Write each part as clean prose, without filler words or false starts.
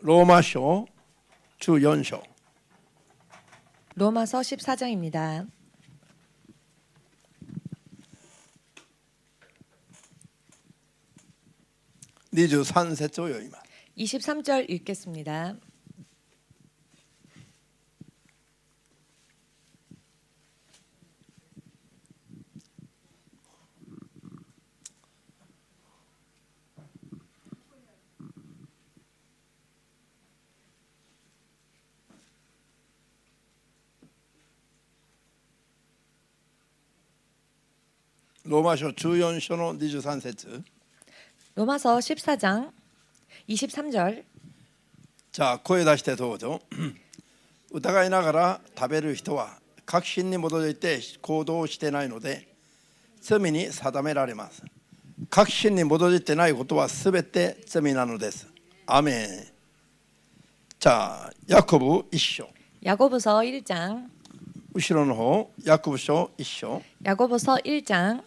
로마서 주 연서 로마서 14장입니다. (23節) を読みます。 23절 읽겠습니다. 로마서 주 연서의 23節 로마서 14장 23절 じゃあ声出してどうぞ。疑いながら食べる人は確信に基づいて行動してないので罪に定められます。確信に基づいてないことはすべて罪なのです。アメン。じゃあヤコブ1章 야고보서 1장 後ろの方ヤコブ書1章 야고보서 1장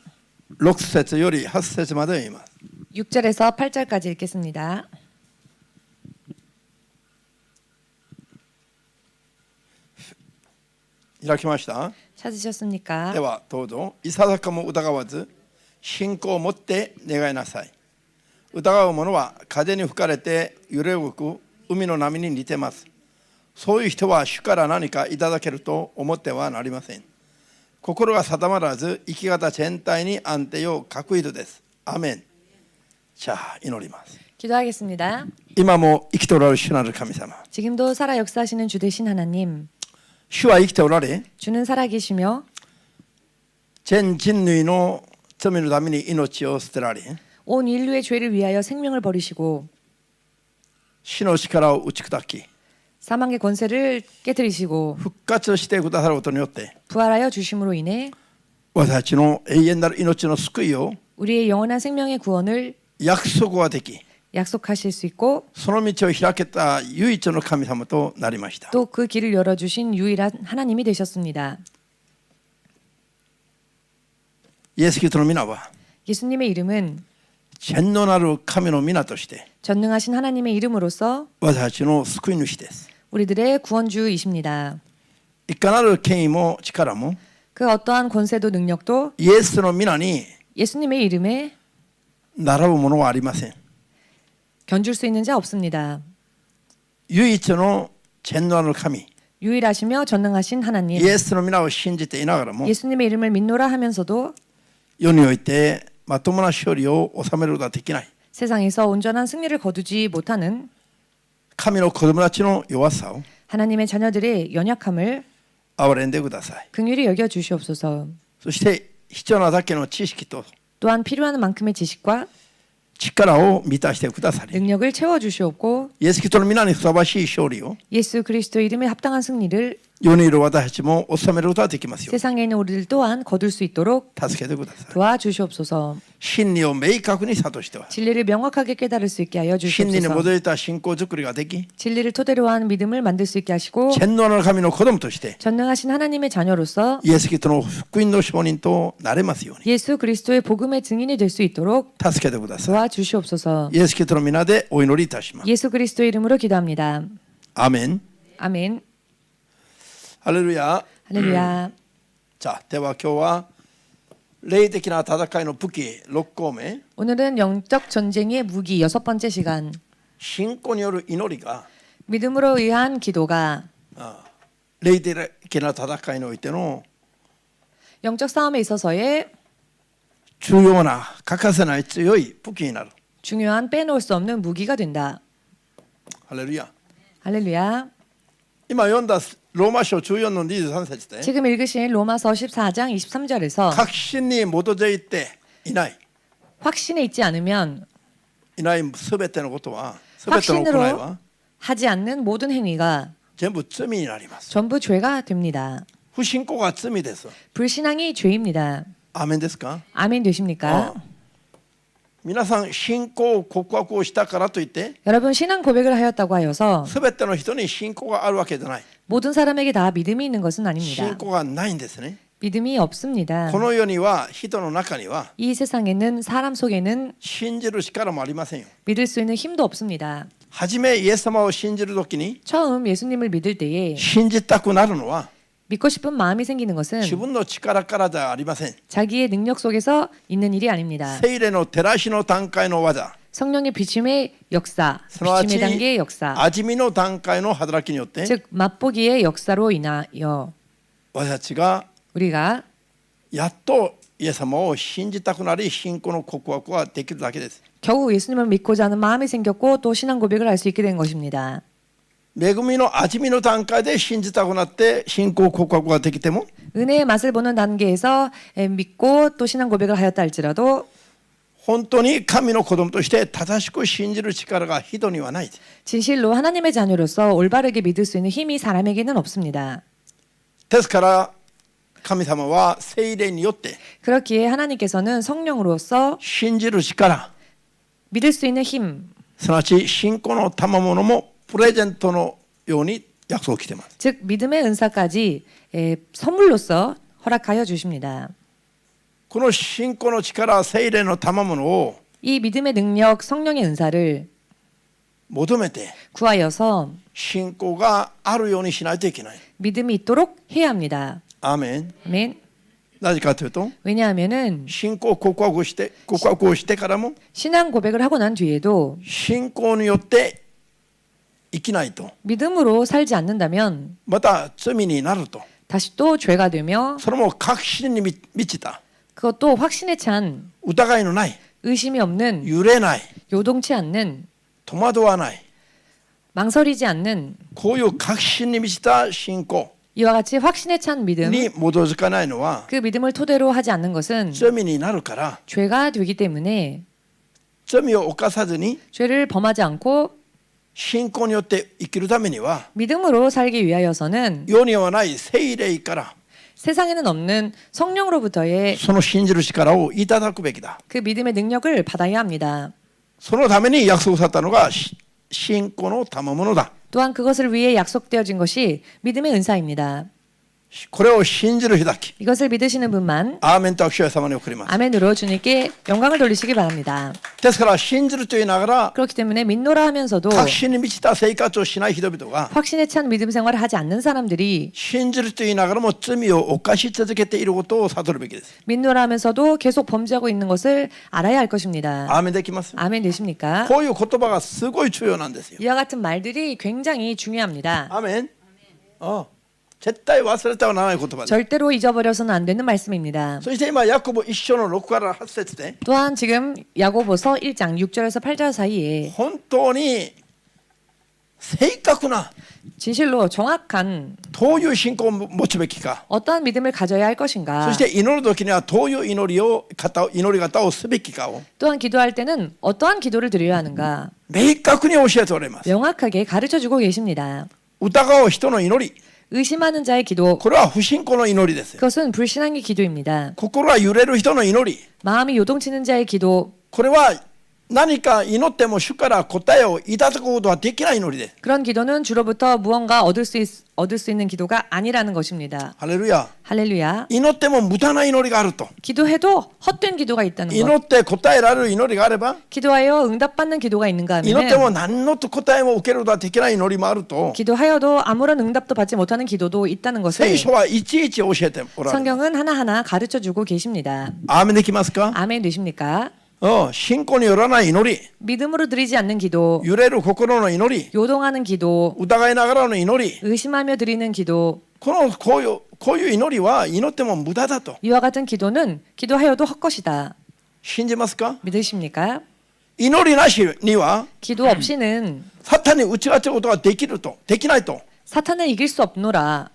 6節より8節まで読みます。 6절에서 8절까지 읽겠습니다. 開きました。 찾으셨습니까? ではどうぞ。いささかも疑わず信仰を持って願いなさい。疑う者は風に吹かれて揺れ動く海の波に似てます。そういう人は主から何かいただけると思ってはなりません。心が定まらず生き方全体に安定を欠く人です。アメン。じゃあ祈ります。 기도하겠습니다. 今も生きておられる主なる神様。 지금도 살아 역사하시는 주 되신 하나님, 主は生きておられ、 주는 살아계시며 全人類の罪のために命を捨てられ、 온 인류의 죄를 위하여 생명을 버리시고 死の力を打ち砕き 사망의 권세를 깨뜨리시고 復活してくださることによって 부활하여 주심으로 인해 私たちの永遠なる命の救いを 우리의 영원한 생명의 구원을 約束ができ、 약속하실 수 있고 その道を開けた唯一の神様となりました。 또 그 길을 열어주신 유일한 하나님이 되셨습니다. イエス・キリストの皆は 예수님의 이름은 全能なる神の皆として 전능하신 하나님의 이름으로서 私たちの救い主です。 우리들의 구원주이십니다. いかなる権威も力も 그 어떠한 권세도 능력도 イエスの皆に 예수님의 이름에 並ぶものはありません。 견줄 수 있는 자 없습니다. 唯一の全能なる神 유일하시며 전능하신 하나님, イエスの皆を信じていながらも 예수님의 이름을 믿노라 하면서도 世においてまともな勝利を収めることができない 세상에서 온전한 승리를 거두지 못하는 神の子供たちの弱さを 하나님의 자녀들의 연약함을 憐れんでください。 긍휼히 여겨 주시옵소서. そして必要なだけの知識と 또한 필요한 만큼의 지식과 力を満たしてくださり、 능력을 채워 주시옵고 イエス・キリストの皆にふさわしい勝利を 예수 그리스도 이름에 합당한 승리를 世にいる私たちも収めることができますよう 세상에 있는 우리들 또한 거둘 수 있도록 助けてください。 도와주시옵소서. 真理を明確に諭しては 진리를 명확하게 깨달을 수 있게 하여 真理に基 주시옵소서. づいた信仰づくりができ、 진리를 토대로 한 믿음을 만들 수 있게 하시고 全能なる神の子供として 전능하신 하나님의 자녀로서 イエス・キリストの福音の証人となれますように 예수 그리스도의 복음의 증인이 될 수 있도록 助けてくださ 도와주시옵소서. い。イエス・キリストの皆でお祈りいたします。 예수 그리스도의 이름으로 기도합니다. アーメン。 아멘. ハレルヤ。 할렐루야. じゃあでは今日は霊的な戦いの武器6項目、 오늘은 영적 전쟁의 무기 6번째 시간. 信仰による祈りが 믿음으로 의한 기도가 霊的な戦いにおいての 영적 싸움에 있어서의 重要な欠かせない強い武器になる。 중요한 빼놓을 수 없는 무기가 된다. ハレルヤ。 할렐루야. 今読んだローマ書14の23節で 지금 읽으신 로마서 14장 23절에서 確信に基づいていない 확신에 있지 않으면 いないすべてのことはすべての行い 확신으로 は 하지 않는 모든 행위가 全部罪になります。 전부 죄가 됩니다. 不信仰が罪です。 불신앙이 죄입니다. アーメンですか？ 아멘 되십니까? 皆さん信仰告白をしたからといって 여러분 신앙 고백을 하였다고 하여서 すべての人に信仰があるわけじゃない。 모든 사람에게 다 믿음이 있는 것은 아닙니다. 信仰がないんですね。 믿음이 없습니다. この世には人の中には 이 세상에는 사람 속에는 信じる力もありませんよ。 믿을 수 있는 힘도 없습니다. 初めイエス様を信じるときに 처음 예수님을 믿을 때에 信じたくなるのは 믿고 싶은 마음이 생기는 것은 自分の力からじゃありません。 자기의 능력 속에서 있는 일이 아닙니다. 聖霊の照らしの段階の技、 성령의 비춤의 역사, すなわち 비춤의 단계의 역사, 味見の段階の働きによって 즉 맛보기의 역사로 인하여 私たちが 우리가 やっとイエス様を信じたくなり信仰の告白ができるだけです。 겨우 예수님을 믿고자 하는 마음이 생겼고 또 신앙 고백을 할 수 있게 된 것입니다. 恵みの味見の段階で信じたくなって信仰告白ができても 은혜의 맛을 보는 단계에서 믿고 또 신앙 고백을 하였다 할지라도 本当に神の子供として正しく信じる力が人にはない。 진실로 하나님의 자녀로서 올바르게 믿을 수 있는 힘이 사람에게는 없습니다. ですから神様は聖霊によって 그렇기에 하나님께서는 성령으로서 信じる力、 믿을 수 있는 힘, すなわち信仰の賜物もプレゼントのように約束しています。 즉 믿음의 은사까지 선물로서 허락하여 주십니다. この信仰の力、聖霊の賜物を 이 믿음의 능력, 성령의 은사를 求めて 구하여서 信仰があるようにしないといけない。 믿음이 있도록 해야 합니다. アーメン。 아멘. なぜかというと 왜냐하면은 信仰告白をしてからも 신앙 고백을 하고 난 뒤에도 信仰によって生きないと 믿음으로 살지 않는다면 また罪になると 다시 또 죄가 되며 それも確信に満ちた 그것도 확신에 찬 疑いのない 의심이 없는 揺れない 요동치 않는 戸惑わない 망설이지 않는 こういう確信に満ちた信仰 이와 같이 확신에 찬 믿음 に基づかないのは 그 믿음을 토대로 하지 않는 것은 罪になるから 죄가 되기 때문에 罪を犯さずに 죄를 범하지 않고 信仰によって生きるためには 믿음으로 살기 위하여서는 世にはない聖霊から 세상에는 없는 성령으로부터의 その信じる力をいただくべきだ。 그 믿음의 능력을 받아야 합니다. そのために約束されたのが信仰の賜物だ。 또한 그것을 위해 약속되어진 것이 믿음의 은사입니다. これを信じる日だけ 이것을 믿으시는 분만 アーメンと握手を様に送ります。 아멘으로 주님께 영광을 돌리시기 바랍니다. ですから信じると言いながら 그렇기 때문에 믿노라 하면서도 確信に満ちた生活をしない人々が 확신에 찬 믿음 생활을 하지 않는 사람들이 信じると言いながらも罪を犯し続けていることを悟るべきです。 믿노라 하면서도 계속 범죄하고 있는 것을 알아야 할 것입니다. アーメンできます。 아멘 되십니까? こういう言葉がすごい重要なんですよ。 이와 같은 말들이 굉장히 중요합니다. アーメン。絶対忘れてはならない言葉です。 절대로 잊어버려서는 안 되는 말씀입니다. そして今ヤコブ1章の6から8節で 또한 지금 야고보서 1장 6절에서 8절 사이에 本当に正確な 진실로 정확한 どういう信仰を持つべきか 어떠한 믿음을 가져야 할 そ 것인가 して祈る時にはどういう祈り方をすべきかを 또한 기도할 때는 어떠한 기도를 드려야 하는가 明確に教えておられます。 명확하게 가르쳐주고 계십니다. 疑う人の祈り 의심하는 자의 기도 これは不信仰の祈りですよ。 그것은 불신앙의 기도입니다. 心が揺れる人の祈り 마음이 요동치는 자의 기도 これは何か祈っても主から答えをいただくことはできない祈りです。 그런 기도는 주로부터 무언가 얻을 수 있는 기도가 아니라는 것입니다. ハレルヤ。 할렐루야. 祈っても無駄な祈りがあると。 기도해도 헛된 기도가 있다는 祈 것. って答えられる祈りがあれば 기도하여 응답받는 기도가 있는가 祈っても 하면 何の答えも受けることができない祈りもあると 기도하여도 아무런 응답도 받지 못하는 기도도 있다는 것을 聖書はいちいち教えておられる。 성경은 하나하나 가르쳐주고 계십니다. アーメンできますか？ 아멘 되십니까? 信仰によらない祈り、 믿음으로 드리지 않는 기도, 揺れる心の祈り、 요동하는 기도, 疑いながらの祈り、 의심하며 드리는 기도, こういう祈りは祈っても無駄だと 이와 같은 기도는 기도하여도 헛것이다. 信じますか？ 믿으십니까? 祈りなしには 기도 없이는 サタンに打ち勝つことができないと 사탄을 이길 수 없노라.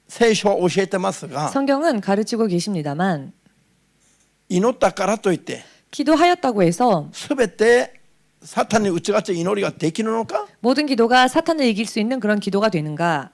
聖書は教えてますが、 성경은 가르치고 계십니다만 祈ったからといって 기도하였다고 해서 全てサタンに打ち勝つ祈りができるのか？ 모든 기도가 사탄을 이길 수 있는 그런 기도가 되는가?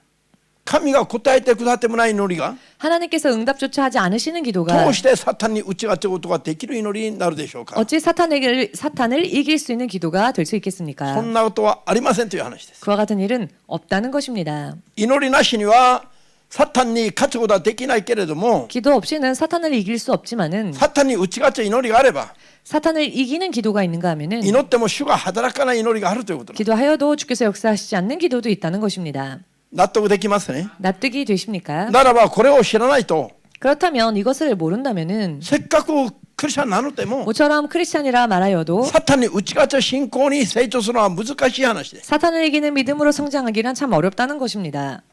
神が答えてくださってもない祈りが 하나님께서 응답조차 하지 않으시는 기도가 どうしてサタンに打ち勝つことができる祈りになるでしょうか？ 어찌 사탄을 이길 수 있는 기도가 될 수 そ 있겠습니까? んなことはありませんという話です。 그와 같은 일은 없다는 것입니다. 祈りなしにはサタンに勝つことはできないけれども 기도 없이는 사탄을 이길 수 없지만은 サタンに打ち勝つ祈りがあれば 사탄을 이기는 기도가 있는가 하면은 祈っても主が働かない祈りがあるということです。 기도하여도 주께서 역사하시지 않는 기도도 있다는 것입니다. 納得できますね。 납득이 되십니까? ならばこれを知らないと 그렇다면 이것을 모른다면은 せっかくクリスチャンになるっても 모처럼 크리스찬이라 말하여도 サタンに打ち勝つ信仰に成長するのは難しい話です。 사탄을 이기는 믿음으로 성장하기란 참 어렵다는 것입니다.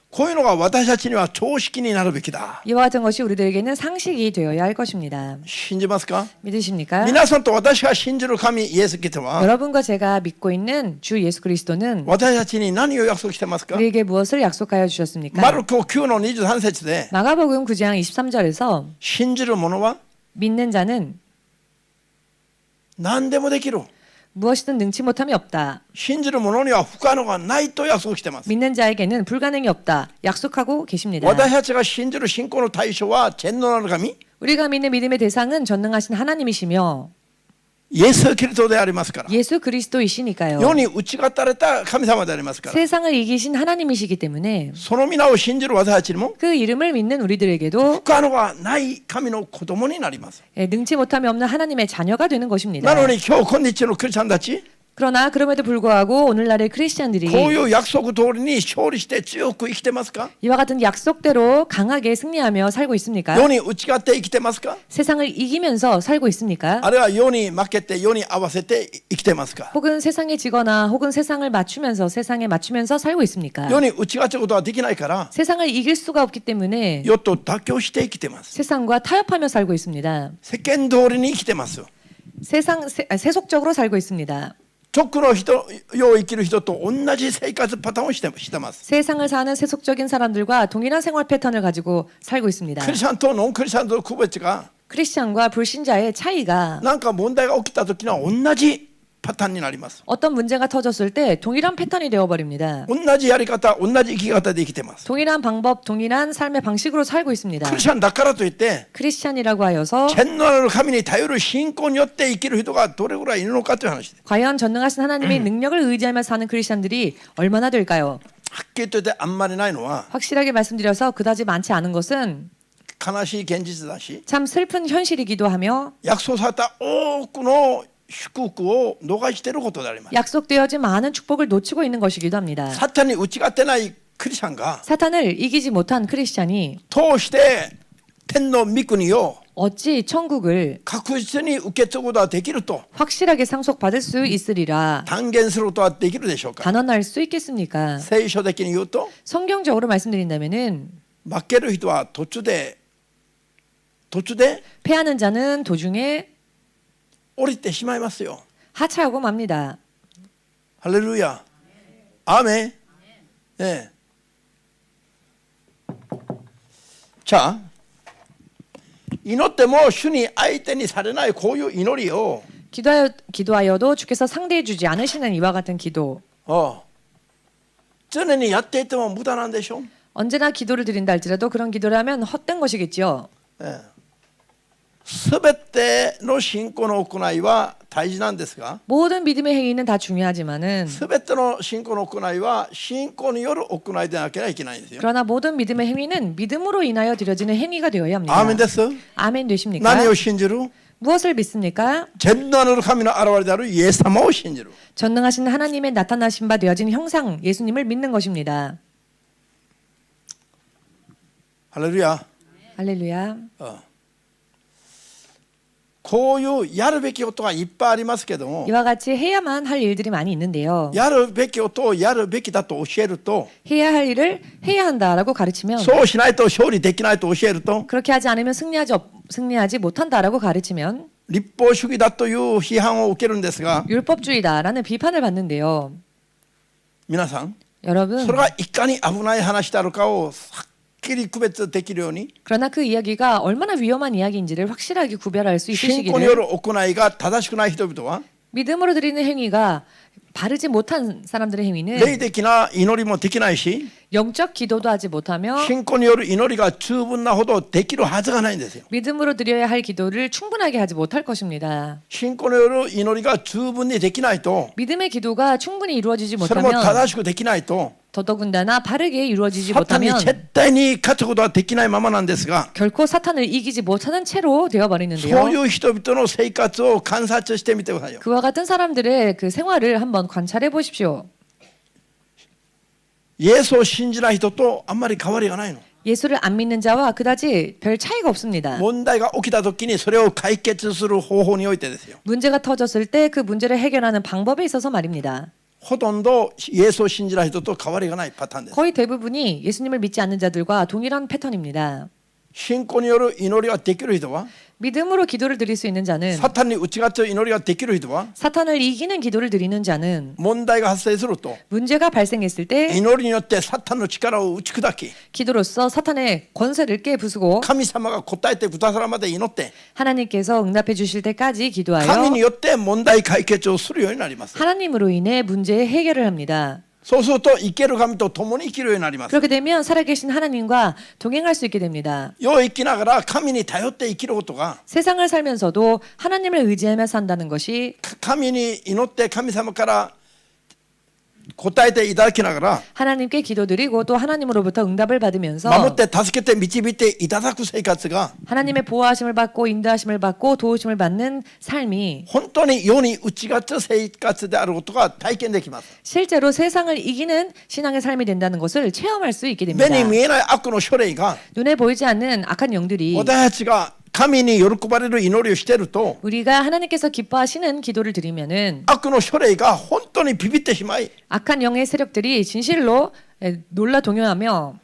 こういうのが私たちには常識になるべきだ。 이와 같은 것이 우리들에게는 상식이 되어야 할 것입니다. 信じますか？ 믿으십니까? 皆さんと私が信じる神イエスキリストは 여러분과 제가 믿고 있는 주 예수 그리스도는 私たちに何を約束してますか？ 우리에게 무엇을 약속하여 주셨습니까? マルコ9の23節で 마가복음 9장 23절에서 信じる者は 믿는 자는 何でもできる。 무엇이든 능치 못함이 없다. 信じる者には不可能がないと約束してます。 믿는 자에게는 불가능이 없다. 약속하고 계십니다. 私たちが信じる信仰の対象は全能なる神 우리가 믿는 믿음의 대상은 전능하신 하나님이시며 イエス・キリストでありますから。 예수 그리스도이시니까요. 世に打ち勝たれた神様でありますから。 세상을 이기신 하나님이시기 때문에 その皆を信じる私たちにも 그 이름을 믿는 우리들에게도 不可能がない神の子供になります。 능치 못함이 없는 하나님의 자녀가 되는 것입니다. なのに今日今日のクリスチャンたち 그러나 그럼에도 불구하고 오늘날의 크리스찬들이 こういう約束通りに勝利して強く生きてますか？ 이와 같은 약속대로 강하게 승리하며 살고 있습니까? 世に打ち勝って生きてますか？ 세상을 이기면서 살고 있습니까? あるいは世に負けて世に合わせて生きてますか？ 혹은 세상에 지거나 혹은 세상을 맞추면서 세상에 맞추면서 살고 있습니까? 世に打ち勝つことはできないから 세상을 이길 수가 없기 때문에 世と妥協して生きてます。 세상과 타협하며 살고 있습니다. 世間通りに生きてます。 세속적으로 살고 있습니다. 直の人を生きる人と同じ生活パターンをしてます。 세상을 사는 세속적인 사람들과 동일한 생활 패턴을 가지고 살고 있습니다. クリスチャンとノンクリスチャンとの区別が 크리스찬과 불신자의 차이가 なんか問題が起きた時には同じパターンになります。 어떤 문제가 터졌을 때 동일한 패턴이 되어버립니다. 同じやり方、同じ生き方で生きてます。 동일한 방법, 동일한 삶의 방식으로 살고 ク 있습니다. リスチャンだからといって 크리스찬이라고 하여서 全能なる神に頼る信仰によって生きる人がどれぐらいいるのかという話です。 과연 전능하신 하나님의 능력을 의지하며 사는 크리스찬들이 얼마나 될까요? はっきりと言ってあんまりないのは 확실하게 말씀드려서 그다지 많지 않은 것은 悲しい現実だし 참 슬픈 현실이기도 하며 約束された多くの祝福を逃していることであります。 약속되어진 많은 축복을 놓치고 있는 것이기도 합니다. サタンに打ち勝ってないクリスチャンが 사탄을 이기지 못한 크리스찬이 通して天の御国を 어찌 천국을 確実に受け継ぐことができると 확실하게 상속받을 수 있으리라 断言することはできるでしょうか。 단언할 수 있겠습니까? 聖書的に言うと 성경적으로 말씀드린다면은 負ける人は途中で 패하는 자는 도중에 降りてしまいますよ。 하차하고 맙니다. ハレルヤ。アーメン。네. 자, 祈っても主に相手にされないこういう祈りを 기도하여도 주께서 상대해 주지 않으시는 이와 같은 기도. 常にやっていても無駄なんでしょ。 언제나 기도를 드린다 할지라도 그런 기도를 하면 헛된 것이겠지요. すべての信仰の行いは大事なんですが 모든 믿음의 행위는 다 중요하지만은 すべての信仰の行いは信仰による行いでなければいけないんですよ。 그러나 모든 믿음의 행위는 믿음으로 인하여 드려지는 행위가 되어야 합니다. アーメンです。 아멘 되십니까? 何を信じる？ 무엇을 믿습니까? 全能なる神の現れであるイエス様を信じる。 전능하신 하나님의 나타나신 바 되어진 형상 예수님을 믿는 것입니다. ハレルヤ。 할렐루야. こういうやるべきことがいっぱいありますけども 이와 같이 해야만 할 일들이 많이 있는데요. やるべきことをやるべきだと教えると 해야 할 일을 해야 한다라고 가르치면 そうしないと勝利できないと教えると 그렇게 하지 않으면 승리하지 못한다라고 가르치면 立法主義だという批判を受けるんですが 율법주의다라는 비판을 받는데요. 皆さん 여러분 それがいかに危ない話であるかをはっきり区別できるように 그러나 그 이야기가 얼마나 위험한 이야기인지를 확실하게 구별할 수 信仰によ 있으시기를 る行いが正しくない人々は 믿음으로 드리는 행위가 바르지 못한 사람들의 행위는 霊的な祈りもできないし 영적 기도도 하지 못하며 信仰による祈りが十分なほどできるはずがないんですよ。 믿음으로 드려야 할 기도를 충분하게 하지 못할 것입니다. 信仰による祈りが十分にできないと 믿음의 기도가 충분히 이루어지지 それも 못하면 正しくできないと 더더군다나 바르게 이루어지지 サタンに 못하면 絶対に勝つことはできないままなんですが、 결코 사탄을 이기지 못하는 채로 そ 되어버리는데요. ういう人々の生活を観察してみてくださいよ。 그와 같은 사람들의 그 생활을 한번 관찰해 보십시오. イエスを信じない人とあんまり変わりがないの。 예수를 안 믿는 자와 그다지 별 차이가 없습니다. 問題が起きた時にそれを解決する方法においてですよ。 문제가 터졌을 때 그 문제를 해결하는 방법에 있어서 말입니다. ほとんどイエスを信じない人と変わりがないパターンです。 거의 대부분이 예수님을 믿지 않는 자들과 동일한 패턴입니다. 信仰による祈りができる人は、 믿음으로 기도를 드릴 수 있는 자는 サタンに打ち勝つ祈りができる人は、 사탄을 이기는 기도를 드리는 자는 問題が発生すると 문제가 발생했을 때 祈りによってサタンの力を打ち砕き、 기도로서 사탄의 권세를 깨부수고 神様が答えてくださるまで祈って、 하나님께서 응답해 주실 때까지 神 기도하여 によって問題解決をするようになります。 하나님으로 인해 문제의 해결을 합니다. そうすると生ける神と共に生きるようになります。 그렇게 되면 살아계신 하나님과 동행할 수 있게 됩니다. 世を生きながら神に頼って生きることが、 세상을 살면서도 하나님을 의지하며 산다는 것이 神に祈って神様から答えていただきながら 하나님께 기도드리고 또 하나님으로부터 응답을 守 받으면서 って助けて導いていただく生活が 하나님의 보호하심을 받고 인도하심을 받고 도우심을 받는 삶이 本当に世に打ち勝つ生活であることが体験できます。 실제로 세상을 이기는 신앙의 삶이 된다는 것을 체험할 수 있게 目 됩니다. に見えない悪の書類が 눈에 보이지 않는 악한 영들이 私たちが神に喜ばれる祈りをしていると 우리가 하나님께서 기뻐하시는 기도를 드리면은 悪の書類が本当にビビってしまい 악한 영의 세력들이 진실로 놀라 동요하며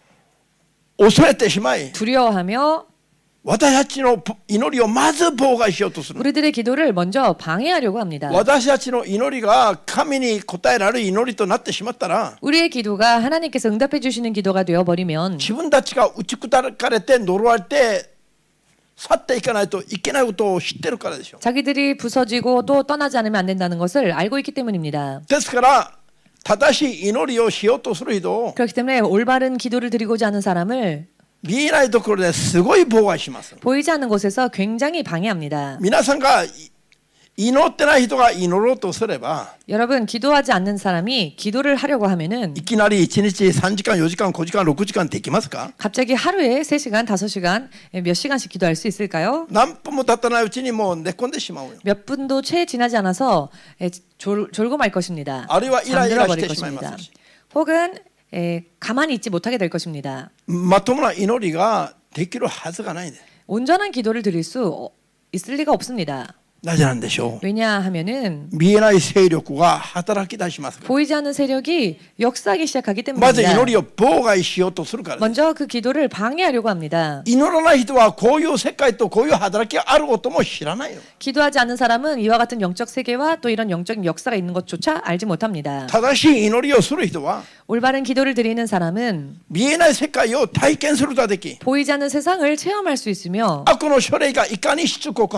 恐れてしまい 두려워하며 私たちの祈りをまず妨害しようとする。 우리들의 기도를 먼저 방해하려고 합니다. 私たちの祈りが神に答えられる祈りとなってしまったら 우리의 기도가 하나님께서 응답해 주시는 기도가 되어버리면 自分たちが打ち砕かれて呪われて去っていかないといけないことを知ってるからでしょ。 자기들이 부서지고 또 떠나지 않으면 안 된다는 것을 알고 있기 때문입니다. ですから正しい祈りをしようとする人を 그렇기 때문에 올바른 기도를 드리고자 하는 사람을 見えないところですごい妨害します。 보이지 않는 곳에서 굉장히 방해합니다. 皆さんが祈ってない人が祈ろうとすれば 여러분 기도하지 않는 사람이 기도를 하려고 하면은 いきなり1日3時間4時間5時間6時間できますか？ 갑자기 하루에 3시간, 5시간 몇 시간씩 기도할 수 있을까요? 何分も経たないうちにもう寝込んでしまうよ。 몇 분도 채 지나지 않아서 졸고 말 것입니다. あるいはイライラ 잠들어 버릴 してしまいま 것입니다. すし、 혹은 가만히 있지 못하게 될 것입니다. まともな祈りができるはずがないんです。 온전한 기도를 드릴 수 있을 리가 없습니다. なぜなんでしょう。 왜냐하면은 見えない勢力が働き出しますから。 보이지 않는 세력이 역사하기 시작하기 まず祈 때문입니다. りを妨害しようとするからです。 먼저 그 기도를 방해하려고 합니다. 祈らない人はこういう世界とこういう働きがあることも知らないの。 기도하지 않는 사람은 이와 같은 영적 세계와 또 이런 영적인 역사가 있는 것조차 알지 못합니다. 正しい祈りをする人は 올바른 기도를 드리는 사람은 見えない世界を体験することができ、 보이지 않는 세상을 체험할 수 있으며 悪の書類がいかにしつこく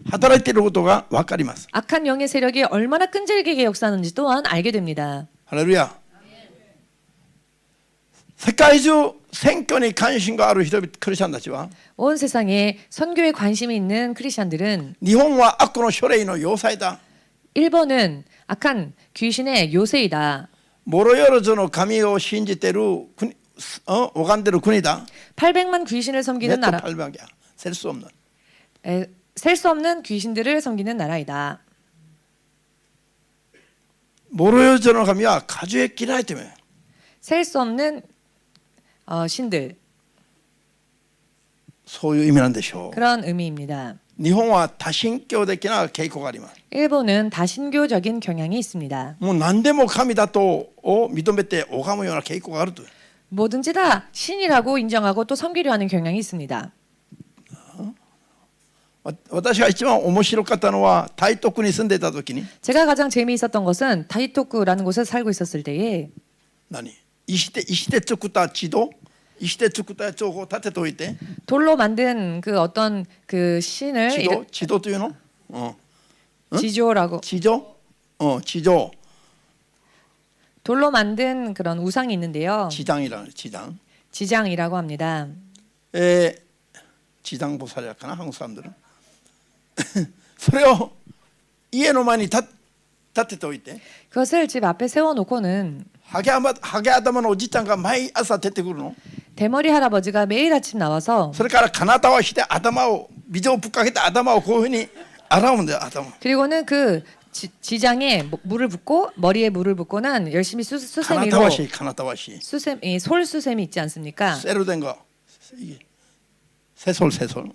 働いていることが分かります。 악한 영의 세력이 얼마나 끈질기게 역사하는지 또한 알게 됩니다. ハレルヤ。世界中選挙に関心がある人々クリスチャンたちは 온 세상에 선교에 관심이 있는 크리스천들은 日本は悪の書類の要塞だ。 일본은 악한 귀신의 요새이다. モロヨルズの神を信じている国、拝んでいる国だ。 800만 귀신을 섬기는 네트 나라. 800이야. 셀 수 없는. 셀 수 없는 귀신들을 섬기는 나라이다. モロヨルズの神は数え切られても 셀 수 없는 신들. そういう意味なんでしょ 그런 의미입니다. う。日本は多神教的な傾向があります。 일본은 다신교적인 경향이 있습니다. もう何でも神だとを認めて拝むような傾向があると。 뭐든지 다 신이라고 인정하고 또 섬기려 하는 경향이 있습니다. 私が一番面白かったのは台東に住んでいた時に 제가 가장 재미있었던 것은 다이토쿠라는 곳에 살고 있었을 때에 何石で作った地道石で作ったやつをこう立てておいて 돌로 만든 그 어떤 그 신을 地道というの、지조라고 地上地上 돌로 만든 그런 우상이 있는데요. 지장이라는 지장 지장이라고 합니다. 지장보살이랄까나 한국 사람들은 それを家の前に立てておいて 그것을 집 앞에 세워놓고는 ハゲ頭のおじちゃんが毎朝出てくるの 대머리 할아버지가 매일 아침 나와서 それから金玉して頭を水をぶっかけて頭をこういうふうに洗うんだよ頭 그리고는 그 지장에 물을 붓고 머리에 물을 붓고는 열심히 金 수세미로 玉し金玉し 솔수세미 있지 않습니까? セルデンがセソルセソル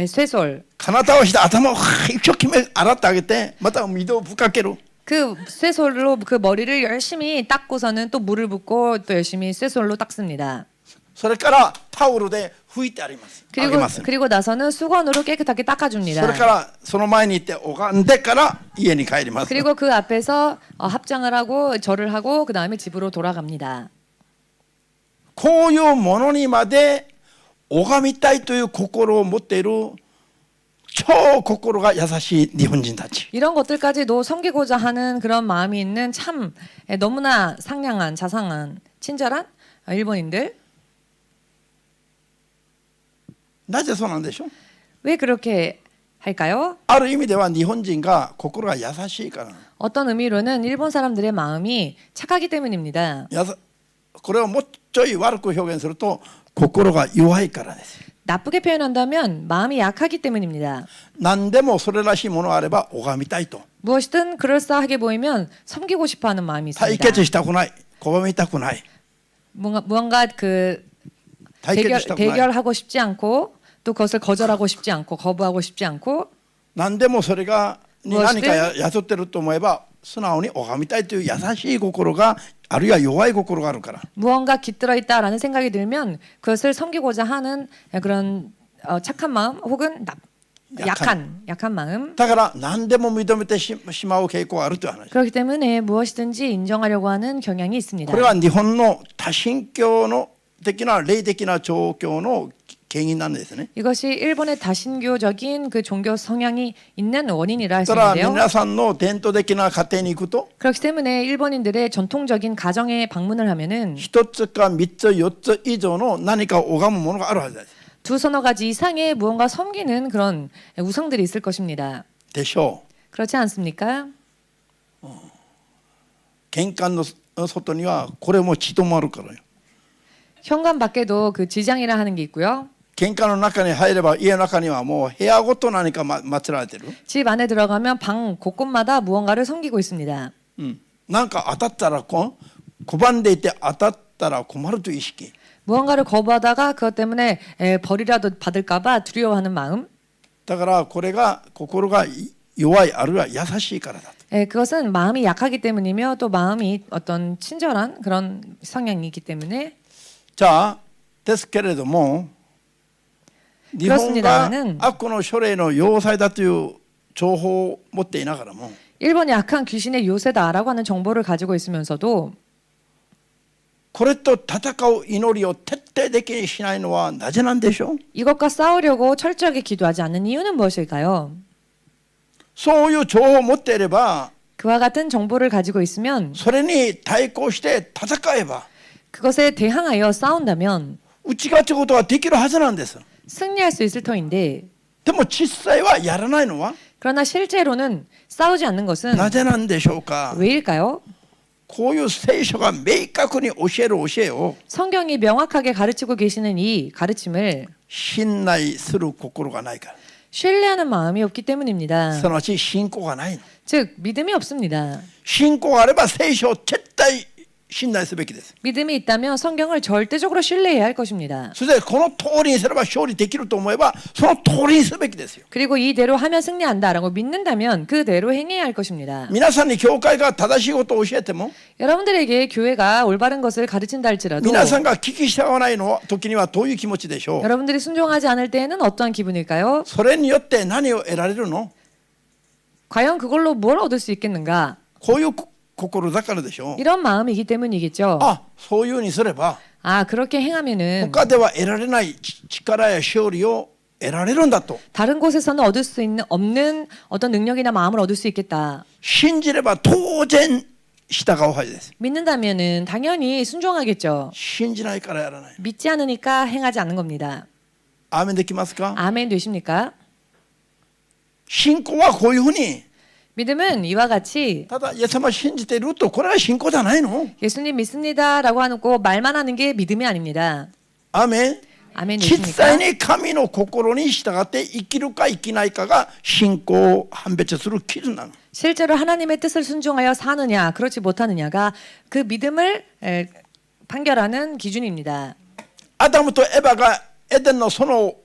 쇠솔 金玉して頭を一生懸命洗ってあげてまた水をぶっかける 그 쇠솔로 그 머리를 열심히 닦고서는 또 물을 붓고 또 열심히 쇠솔로 닦습니다. それからタオルで拭いてありますあげます 그리고 나서는 수건으로 깨끗하게 それか 닦아줍니다. らその前に行って拝んでから家に帰ります 그리고 그 앞에서 합장을 하고 절을 하고 그 다음에 집으로 돌아갑니다. こういうものにまで拝みたいという心を持っている超心が優しい日本人たち 이런 것들까지도 섬기고자 하는 그런 마음이 있는 참 너무나 상냥한 자상한 친절한 일본인들 なぜそうなんでしょう 왜 그렇게 할까요? ある意味では日本人が心が優しいから 어떤 의미로는 일본 사람들의 마음이 착하기 때문입니다. これをもうちょい悪く表現すると心が弱いからです 나쁘게 표현한다면 마음이 약하기 때문입니다. 何でもそれらしいものがあれば拝みたいと 무엇이든 그럴싸하게 보이면 섬기고 싶어하는 마음이 対 있습니다. 決したくない拒みたくない 무언가 그 対決したくない 대결하고 싶지 않고 또 그것을 거절하고 싶지 않고 거부하고 싶지 않고 何でもそれがに何かもう雇ってると思えば素直に拝みたいという優しい心があるいは弱い心があるから 무언가 깃들어 있다라는 생각이 들면 그것을 섬기고자 하는 그런 착한 마음 혹은 약한 마음 だから何でも認めてしまう傾向があるという話 그렇기 때문에 무엇이든지 인정하려고 하는 경향이 있습니다. これは日本の多神教の的な霊的な調教の原因なんですね 이것이 일본의 다신교적인 그 종교 성향이 있는 원인이라 할 수 だから 있는데요. 皆さんの伝統的な家庭に行くと 그렇기 때문에 일본인들의 전통적인 가정에 방문을 하면은 一つか三つ四つ以上の何かを拝むものがあるはずです 두 서너 가지 이상의 무언가 섬기는 그런 우상들이 있을 것입니다. でしょ 그렇지 않습니까? う玄関の外にはこれも血ともあるからよ 현관 밖에도 그 지장이라 하는 게 있고요. 玄関の中に入れば家の中にはもう部屋ごと何か祀られてる 집 안에 들어가면 방 곳곳마다 무언가를 섬기고 있습니다. なんか当たったら拒んでいて当たったら困るという意識 무언가를 거부하다가 그것 때문에 벌이라도 받을까봐 두려워하는 마음. だからこれが心が弱いあるいは優しいからだと 그것은 마음이 약하기 때문이며 또 마음이 어떤 친절한 그런 성향이 있기 때문에 じゃあですけれども日本が悪の書類の要塞だという情報を持っていながらも 일본이 악한 귀신의 요새다라고 하는 정보를 가지고 있으면서도 これと戦う祈りを徹底的にしないのはなぜなんでしょう 이것과 싸우려고 철저하게 기도하지 않는 이유는 무엇일까요? そういう情報を持っていれば 그와 같은 정보를 가지고 있으면 それに対抗して戦えば 그것에 대항하여 싸운다면 打ち勝つことはできるはずなんです 승리할 수 있을 터인데 でも実際はやらないのは 그러나 실제로는 싸우지 않는 것은 なぜなんでしょうか 왜일까요? こういう聖書が明確に教える教えを 성경이 명확하게 가르치고 계시는 이 가르침을 信頼する心がないから 신뢰하는 마음이 없기 때문입니다. すなわち信仰がないの 즉 믿음이 없습니다. 信仰があれば聖書を絶対信頼すべきです 믿음이 있다면 성경을 절대적으로 신뢰해야 할 것입니다. それでこの通りにすれば勝利できると思えばその通りにすべきですよ 그리고 이대로 하면 승리한다라고 믿는다면 그대로 행해야 할 것입니다. 皆さんに教会が正しいことを教えても 여러분들에게 교회가 올바른 것을 가르친다 할지라도 皆さんが聞き従わないの時にはどういう気持ちでしょう 여러분들이 순종하지 않을 때에는 어떠한 기분일까요? それによって何を得られるの 과연 그걸로 뭘 얻을 수 있겠는가? こういう心だからでしょう 이런 마음이기 때문이겠죠. あそういうふうにすれば 아 그렇게 행하면은 他では得られない力や勝利を得られるんだと 다른 곳에서는 얻을 수 있는 없는 어떤 능력이나 마음을 얻을 수 있겠다. 信じれば当然従うはずです 믿는다면은 당연히 순종하겠죠. 信じないからやらない 믿지 않으니까 행하지 않는 겁니다. アーメンできますか 아멘 되십니까? 信仰はこういうふうに 믿음은 이와 같이 ただイエス様を信じているとこれは信仰じゃないの。 예수님 믿습니다라고 하고 말만 하는 게 믿음이 아닙니다. アーメン。 아멘 実 되십니까? 際に神の心に従って生きるか生きないかが信仰を判別する基準なの。 실제로 하나님의 뜻을 순종하여 사느냐 그렇지 못하느냐가 그 믿음을 판결하는 기준입니다. アダムとエバがエデンの園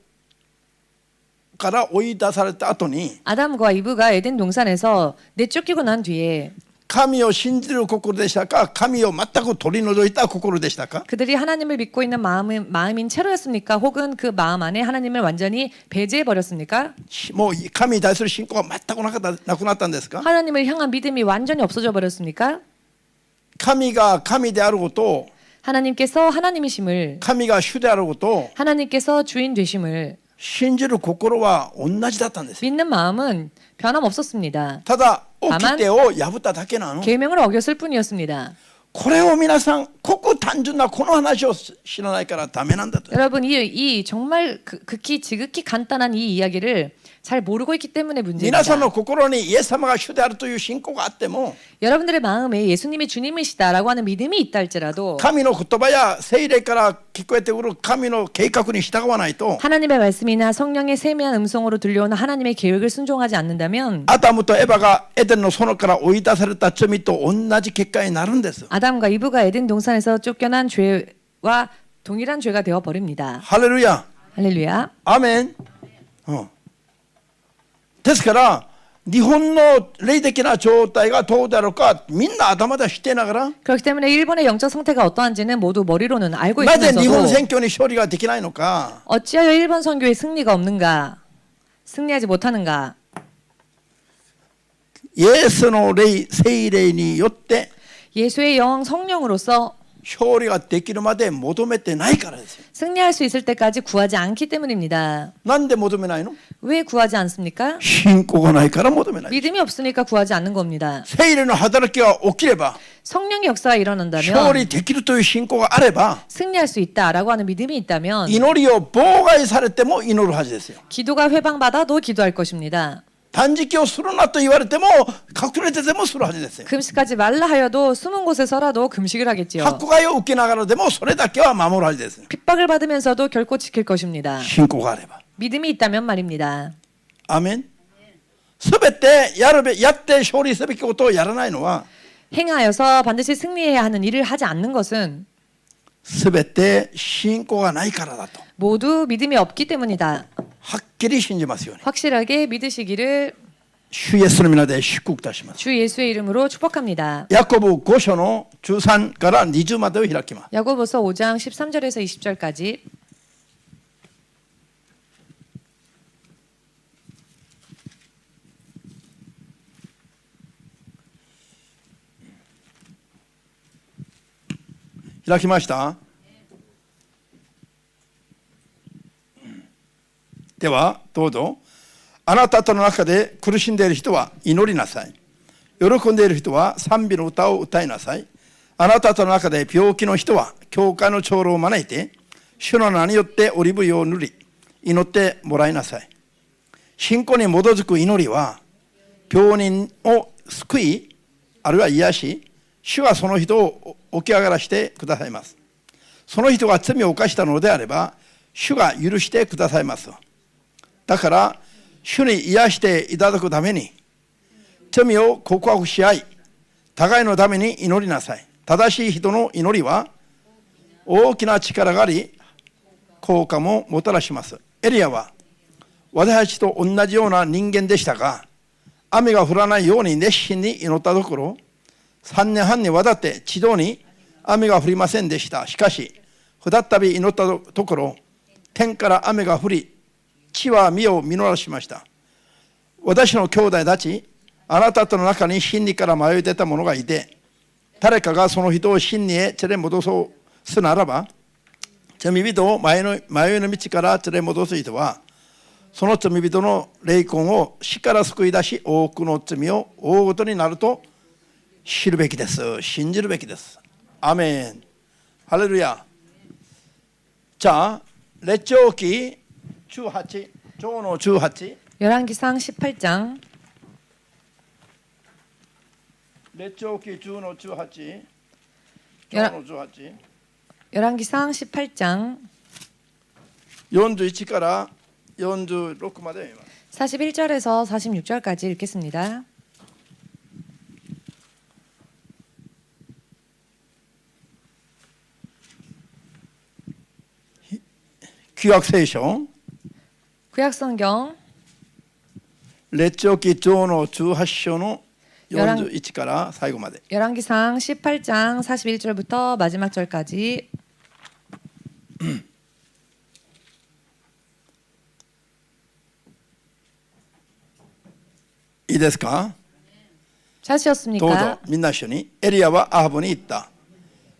から追い出された後に 아담과 이브가 에덴 동산에서 내쫓기고 난 뒤에 神を信じる心でしたか、神を全く取り除いた心でしたか。 그들이 하나님을 믿고 있는 마음인 채로였습니까? 혹은 그 마음 안에 하나님을 완전히 배제해 버렸습니까? もう神に対する信仰は全くなくなったんですか。 하나님을 향한 믿음이 완전히 없어져 버렸습니까? 神が神であることを、 하나님께서 하나님이심을 神が主であることを 하나님께서 주인 되심을 信じる心は同じだったんです。 믿는 마음은 변함없었습니다. ただ掟を破っただけなの。 계명을 어겼을 뿐이었습니다. これを皆さんごく単純なこの話を知らないからダメなんだと。 여러분 이 정말 극히 지극히 간단한 이 이야기를 잘 모르고 있기 때문에 皆さん 문제입니다. の心にイエス様が主であるという信仰があっても 여러분들의 마음에 예수님이 주님이시다라고 하는 믿음이 있다 할지라도 神の言葉や聖霊から聞こえてくる神の計画に従わないと 하나님의 말씀이나 성령의 세미한 음성으로 들려오는 하나님의 계획을 순종하지 않는다면 アダムとエバがエデンの園から追い出された罪と同じ結果になるんです。 아담과 이브가 에덴 동산에서 쫓겨난 죄와 동일한 죄가 되어 버립니다. ハレルヤ。 할렐루야. アーメン。ですから日本の霊的な状態がどうだろうかみんな頭で知ってながら 그렇기 때문에 일본의 영적 상태가 어떠한지는 모두 머리로는 알고 なぜ日本 있으면서도 選挙に勝利ができないのか。 어찌하여 일본 선교에 승리가 없는가? 승리하지 못하는가? イエスの霊、聖霊によって 예수의 영 성령으로서 勝利ができるまで求めてないからですよ。 승리할 수 있을 때까지 구하지 않기 때문입니다. なんで求めないの？ 왜 구하지 않습니까? 信仰がないから求めない。 믿음이 없으니까 구하지 않는 겁니다. 聖霊の働きが起きれば 성령의 역사가 勝 일어난다면 利できるという信仰があれば 승리할 수 있다라고 하는 믿음이 있다면 祈りを妨害されても祈るはずですよ。 기도가 회방받아도 기도할 것입니다. 断食をするなと言われても隠れてでもするはずですよ。 금식하지 말라 하여도 숨은 곳에서라도 금식을 하겠지요. 迫害を受けながらでもそれだけは守るはずです。 핍박을 받으면서도 결코 지킬 것입니다. 信仰があれば。 믿음이 있다면 말입니다. アーメン。すべてやって勝利すべきことをやらないのは 행하여서 반드시 승리해야 하는 일을 하지 않는 것은 すべて信仰がないからだと 모두 믿음이 없기 때문이다. はっきり信じますように 확실하게 믿으시기를 主イエスの皆で祝福いたします。 주 예수의 이름으로 축복합니다. ヤコブ5章の13から20までを開きます。 야고보서 5장 13절에서 20절까지 開きました。ではどうぞ。あなたとの中で苦しんでいる人は祈りなさい。喜んでいる人は賛美の歌を歌いなさい。あなたとの中で病気の人は教会の長老を招いて主の名によってオリーブ油を塗り祈ってもらいなさい。信仰に基づく祈りは病人を救いあるいは癒し、主はその人を起き上がらしてくださいます。その人が罪を犯したのであれば主が許してくださいます。だから主に癒していただくために罪を告白し合い互いのために祈りなさい。正しい人の祈りは大きな力があり効果ももたらします。エリアは私たちと同じような人間でしたが雨が降らないように熱心に祈ったところ3年半にわたって地上に雨が降りませんでした。しかし再び祈ったところ天から雨が降り地は実を実らしました。私の兄弟たち、あなたとの中に真理から迷い出た者がいて、誰かがその人を真理へ連れ戻すならば、罪人を迷いの道から連れ戻す人は、その罪人の霊魂を死から救い出し、多くの罪を負うことになると知るべきです。信じるべきです。アメン。ハレルヤ。じゃあ、列長記18、長の18。 열왕기상 18장 列長記10の18、や10の18、 열왕기상 18장 41から46まで読みます。 41절에서 46절까지 읽겠습니다. 구약聖書 구약성경 列長記10の18章の41から最後まで。 열왕기상 18장 41절부터 마지막 절까지 いいですか？どうぞ 찾으셨습니까? みんな一緒に。エリアはアハブに言った。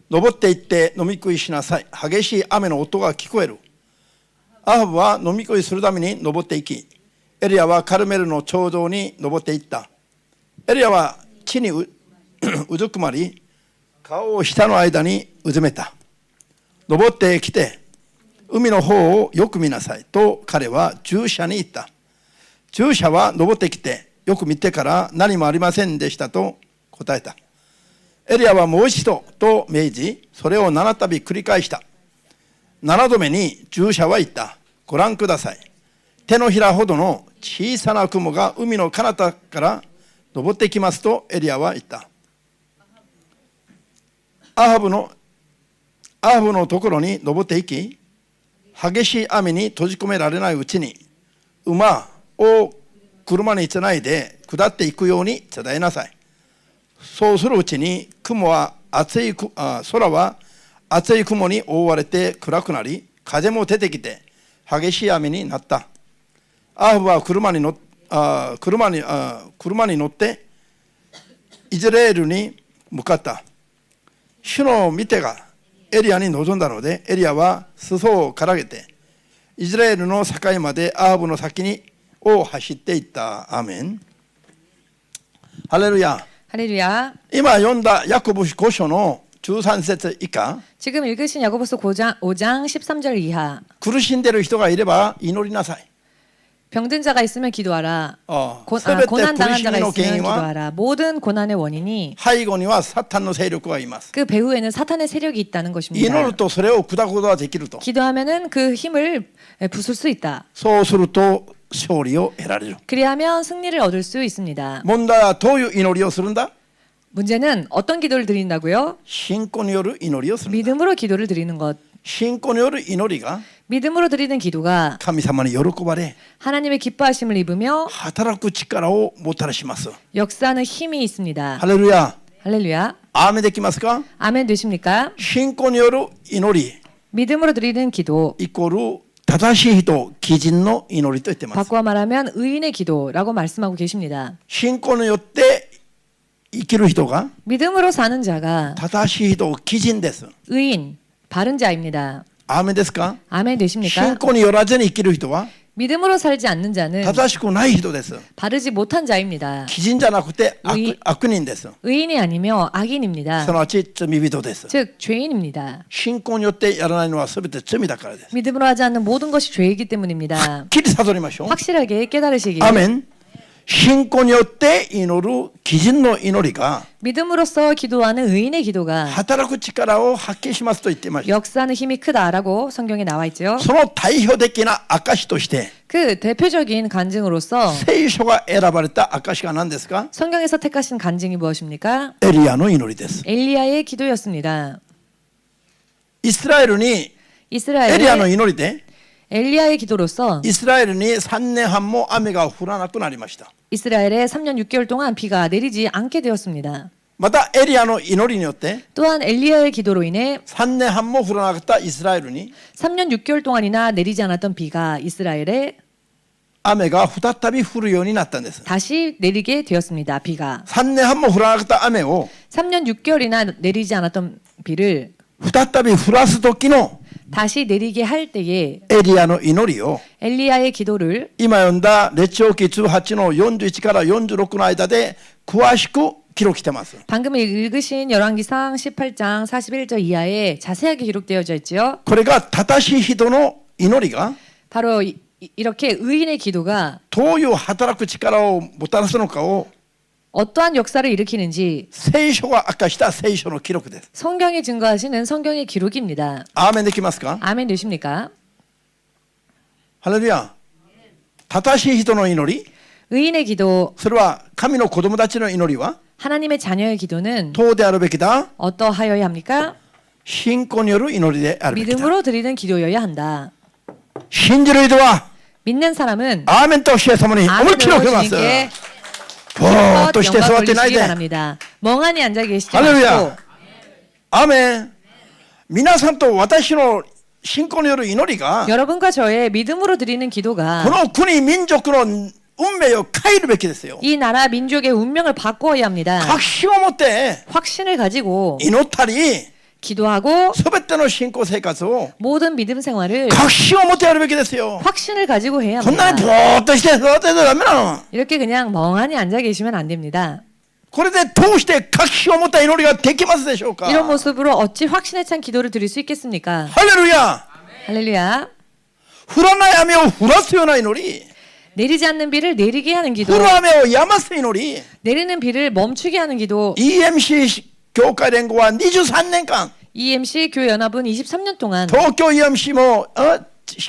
登って行って飲み食いしなさい。激しい雨の音が聞こえる。アハブは飲み食いするために登って行き、エリアはカルメルの頂上に登って行った。エリアは地にうずくまり、顔を舌の間にうずめた。登ってきて、海の方をよく見なさいと彼は従者に言った。従者は登ってきて、よく見てから何もありませんでしたと答えた。エリアはもう一度と命じ、それを7度繰り返した。7度目に従者は言った。ご覧ください。手のひらほどの小さな雲が海の彼方から登ってきますとエリアは言った。アハブのところに登っていき、激しい雨に閉じ込められないうちに馬を車につないで下っていくように伝えなさい。そうするうちに空は厚い雲に覆われて暗くなり、風も出てきて激しい雨になった。アハブは車に乗ってイスラエルに向かった。主の御手がエリアに臨んだので、エリアは裾をからげてイスラエルの境までアハブの先を走っていった。アーメン。ハレルヤ。 할렐루야. 今読んだヤコブ5章の13節以下、 지금 읽으신 야고보서 5장 13절 이하. 苦しんでいる人がいれば祈りなさい。 병든 자가 있으면 기도하라. すべて 고난 苦 당한 しみ 자가 の 있으면 原因は 기도하라. 모든 고난의 원인이 背後にはサタンの勢力がいます。 그 배후에는 사탄의 세력이 있다는 祈 것입니다. るとそれを砕くことができると。 기도하면은 그 힘을 부술 수 있다. そうすると勝利を得られる。 그리하면 승리를 얻을 수 있습니다. 問題はどういう祈りをするんだ？ 문제는 어떤 기도를 드린다고요? 信仰による祈りをするんだ。 믿음으로 기도를 드리는 것. 信仰による祈りが 믿음으로 드리는 기도가 神様に喜ばれ 하나님의 기뻐하심을 입으며 働く力をもたらします。 역사하는 힘이 있습니다. ハレルヤ。 할렐루야. アーメンできますか？ 아멘 되십니까? 信仰による祈り 믿음으로 드리는 기도. イコール正しい人、基人の祈りと言っています。 바꾸어 말하면 의인의 기도라고 말씀하고 계십니다. 信仰によって生きる人が 믿음으로 사는 자가 正しい人、基人です。 의인, 바른 자입니다. アーメンですか？ 아멘 信 되십니까? 仰によらずに生きる人は 믿음으로 살지 않는 자는 正しくない人です。 바르지 못한 자입니다. 基人じゃなくて悪人です。 의인이 아니며 악인입니다. すなわち罪人です。 즉 죄인입니다. 信仰によってやらないのは全て罪だからです。 믿음으로 하지 않는 모든 것이 죄이기 때문입니다. きり悟りましょう。 확실하게 깨달으시길. アーメン。信仰によって祈る基人の祈りが 믿음으로써 기도하는 의인의 기도가 働く力を発揮しますと言っていました。 역사하는 힘이 크다라고 성경에 나와 있죠. その代表的な証として 그 대표적인 간증으로서 聖書が選ばれた証が何ですか？ 성경에서 택하신 간증이 무엇입니까? エリアの祈りです。 엘리야의 기도였습니다. イスラエルにエリアの 이스라엘의 祈りで 엘리야의 기도로서 イスラエルに3年半も雨が降らなくなりました。 이스라엘에 3년 6개월 동안 비가 내리지 않게 되었습니다. またエリアの祈りによって 또한 엘리야의 기도로 인해 3年半も降らなかったイスラエルに 3년 6개월 동안이나 내리지 않았던 비가 이스라엘에 雨が再び降るようになったんです。 다시 내리게 되었습니다. 비가 3年半も降らなかった雨を 3년 6개월이나 내리지 않았던 비를 再び降らす時の 다시 내리게 할 때에 エリアの祈りを 엘리야의 기도를 今読んだ列長記18の41から46の間で詳しく記録してます。 방금 읽으신 열왕기상 18장 41절 이하에 자세하게 기록되어져 있지요. これが正しい人の祈りが 바로 이렇게 의인의 기도가 どういう働く力をもたらすのかを 어떠한 역사를 일으키는지 聖書が明かした聖書の記録です。 성경이 증거하시는 성경의 기록입니다. アーメンできますか？ 아멘 되십니까? ハレルヤ。正しい人の祈り、 의인의 기도, それは神の子供たちの祈りは 하나님의 자녀의 기도는 どうであるべきだ？ 어떠하여야 합니까? 信仰による祈りであるべきだ。 믿음으로 드리는 기도여야 한다. 信じる人は 믿는 사람은 アーメンと主イエス様に思いっきり受けます。 주님께 ぼーっとして座 영광 ってない 돌리시기 で。 바랍니다. 멍하니 앉아 계시지 ハレル 마시고 ヤ。アーメン。皆さんと私の信仰による祈りが 여러분과 저의 믿음으로 드리는 기도가 この国民族の運命を変えるべきですよ。 이 나라 민족의 운명을 바꾸어야 합니다. 確信を持って 확신을 가지고 祈ったり、 기도하고 すべての信仰生活を 모든 믿음 생활을 確信を持ってやるべきですよ。 확신을 가지고 해야 こんなにぼ 합니다. ーっとして座っててダメなの。 이렇게 그냥 멍하니 앉아 계시면 안 됩니다. これで通して確信を持った祈りができますでしょうか。 이런 모습으로 어찌 확신에 찬 기도를 드릴 수 있겠습니까? ハレルヤ。 할렐루야. 降らない雨を降らすような祈り、 내리지 않는 비를 내리게 하는 기도, 降る雨を止ます祈り。 내리는 비를 멈추게 하는 기도. EMC 教会連合は23年間 EMC 교회 연합은 23년 동안 東京 EMC も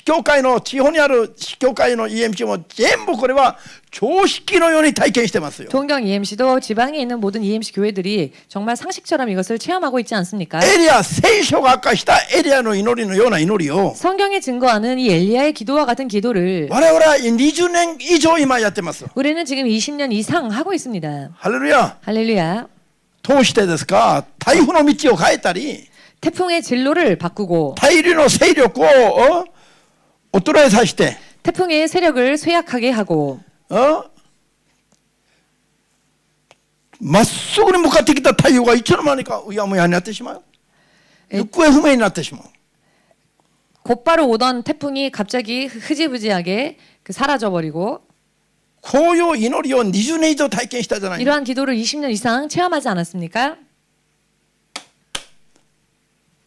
教会の地方にある教会の EMC も全部これは常識のように体験してますよ。 동경 EMC도 지방에 있는 모든 EMC 교회들이 정말 상식처럼 이것을 체험하고 있지 않습니까? エリア、聖書が明かしたエリアの祈りのような祈りを 성경에 증거하는 이 엘리야의 기도와 같은 기도를 我々は20年以上今やってます。 우리는 지금 20년 이상 하고 있습니다. ハレルヤ。 할렐루야. 通してですか、台風の道を変えたり、 태풍의 진로를 바꾸고 大陸の勢力を衰えさせて、 태풍의 세력을 쇠약하게 하고 まっすぐに向かってきた太陽がいつの間にかうやむやになってしまう。行方不明になってしまう。 곧바로 오던 태풍이 갑자기 흐지부지하게 사라져버리고 こういう祈りを20年以上体験したじゃない。 이러한 기도를 20년 이상 체험하지 않았습니까?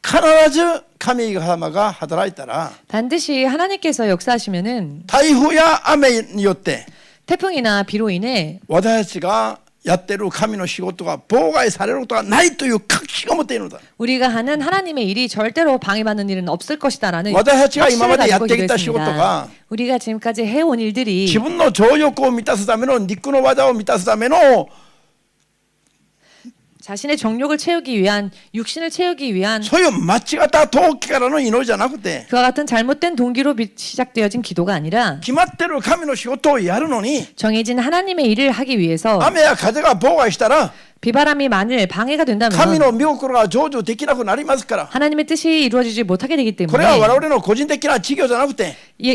必ず神様が働いたら 반드시 하나님께서 역사하시면은 台風や雨によって 태풍이나 비로 인해 私たちがやってる神の仕事が妨害されることがないという確信を持っているのだ。 우리가 하는 하나님의 일이 절대로 방해받는 일은 없을 것이다라는 私たちが今ま 확신을 でやっ 가지고 てきた仕事 기도했습니다. が 우리가 지금까지 해온 일들이 自分の情欲を満たすための肉の技を満たすための 자신의 정욕을 채우기 위한 육신을 채우기 위한 そういう間違った動機からの祈りじゃなくて 그와 같은 잘못된 동기로 시작되어진 기도가 아니라 決まってる神の仕事をやるのに 정해진 하나님의 일을 하기 위해서 雨や風が妨害したら 비바람이 만일 방해가 神 된다면 の御心が成就できなくなりますから 하나님의 뜻이 이루어지지 못하게 되기 これは 때문에 我々の個人的な事業じゃなくて 이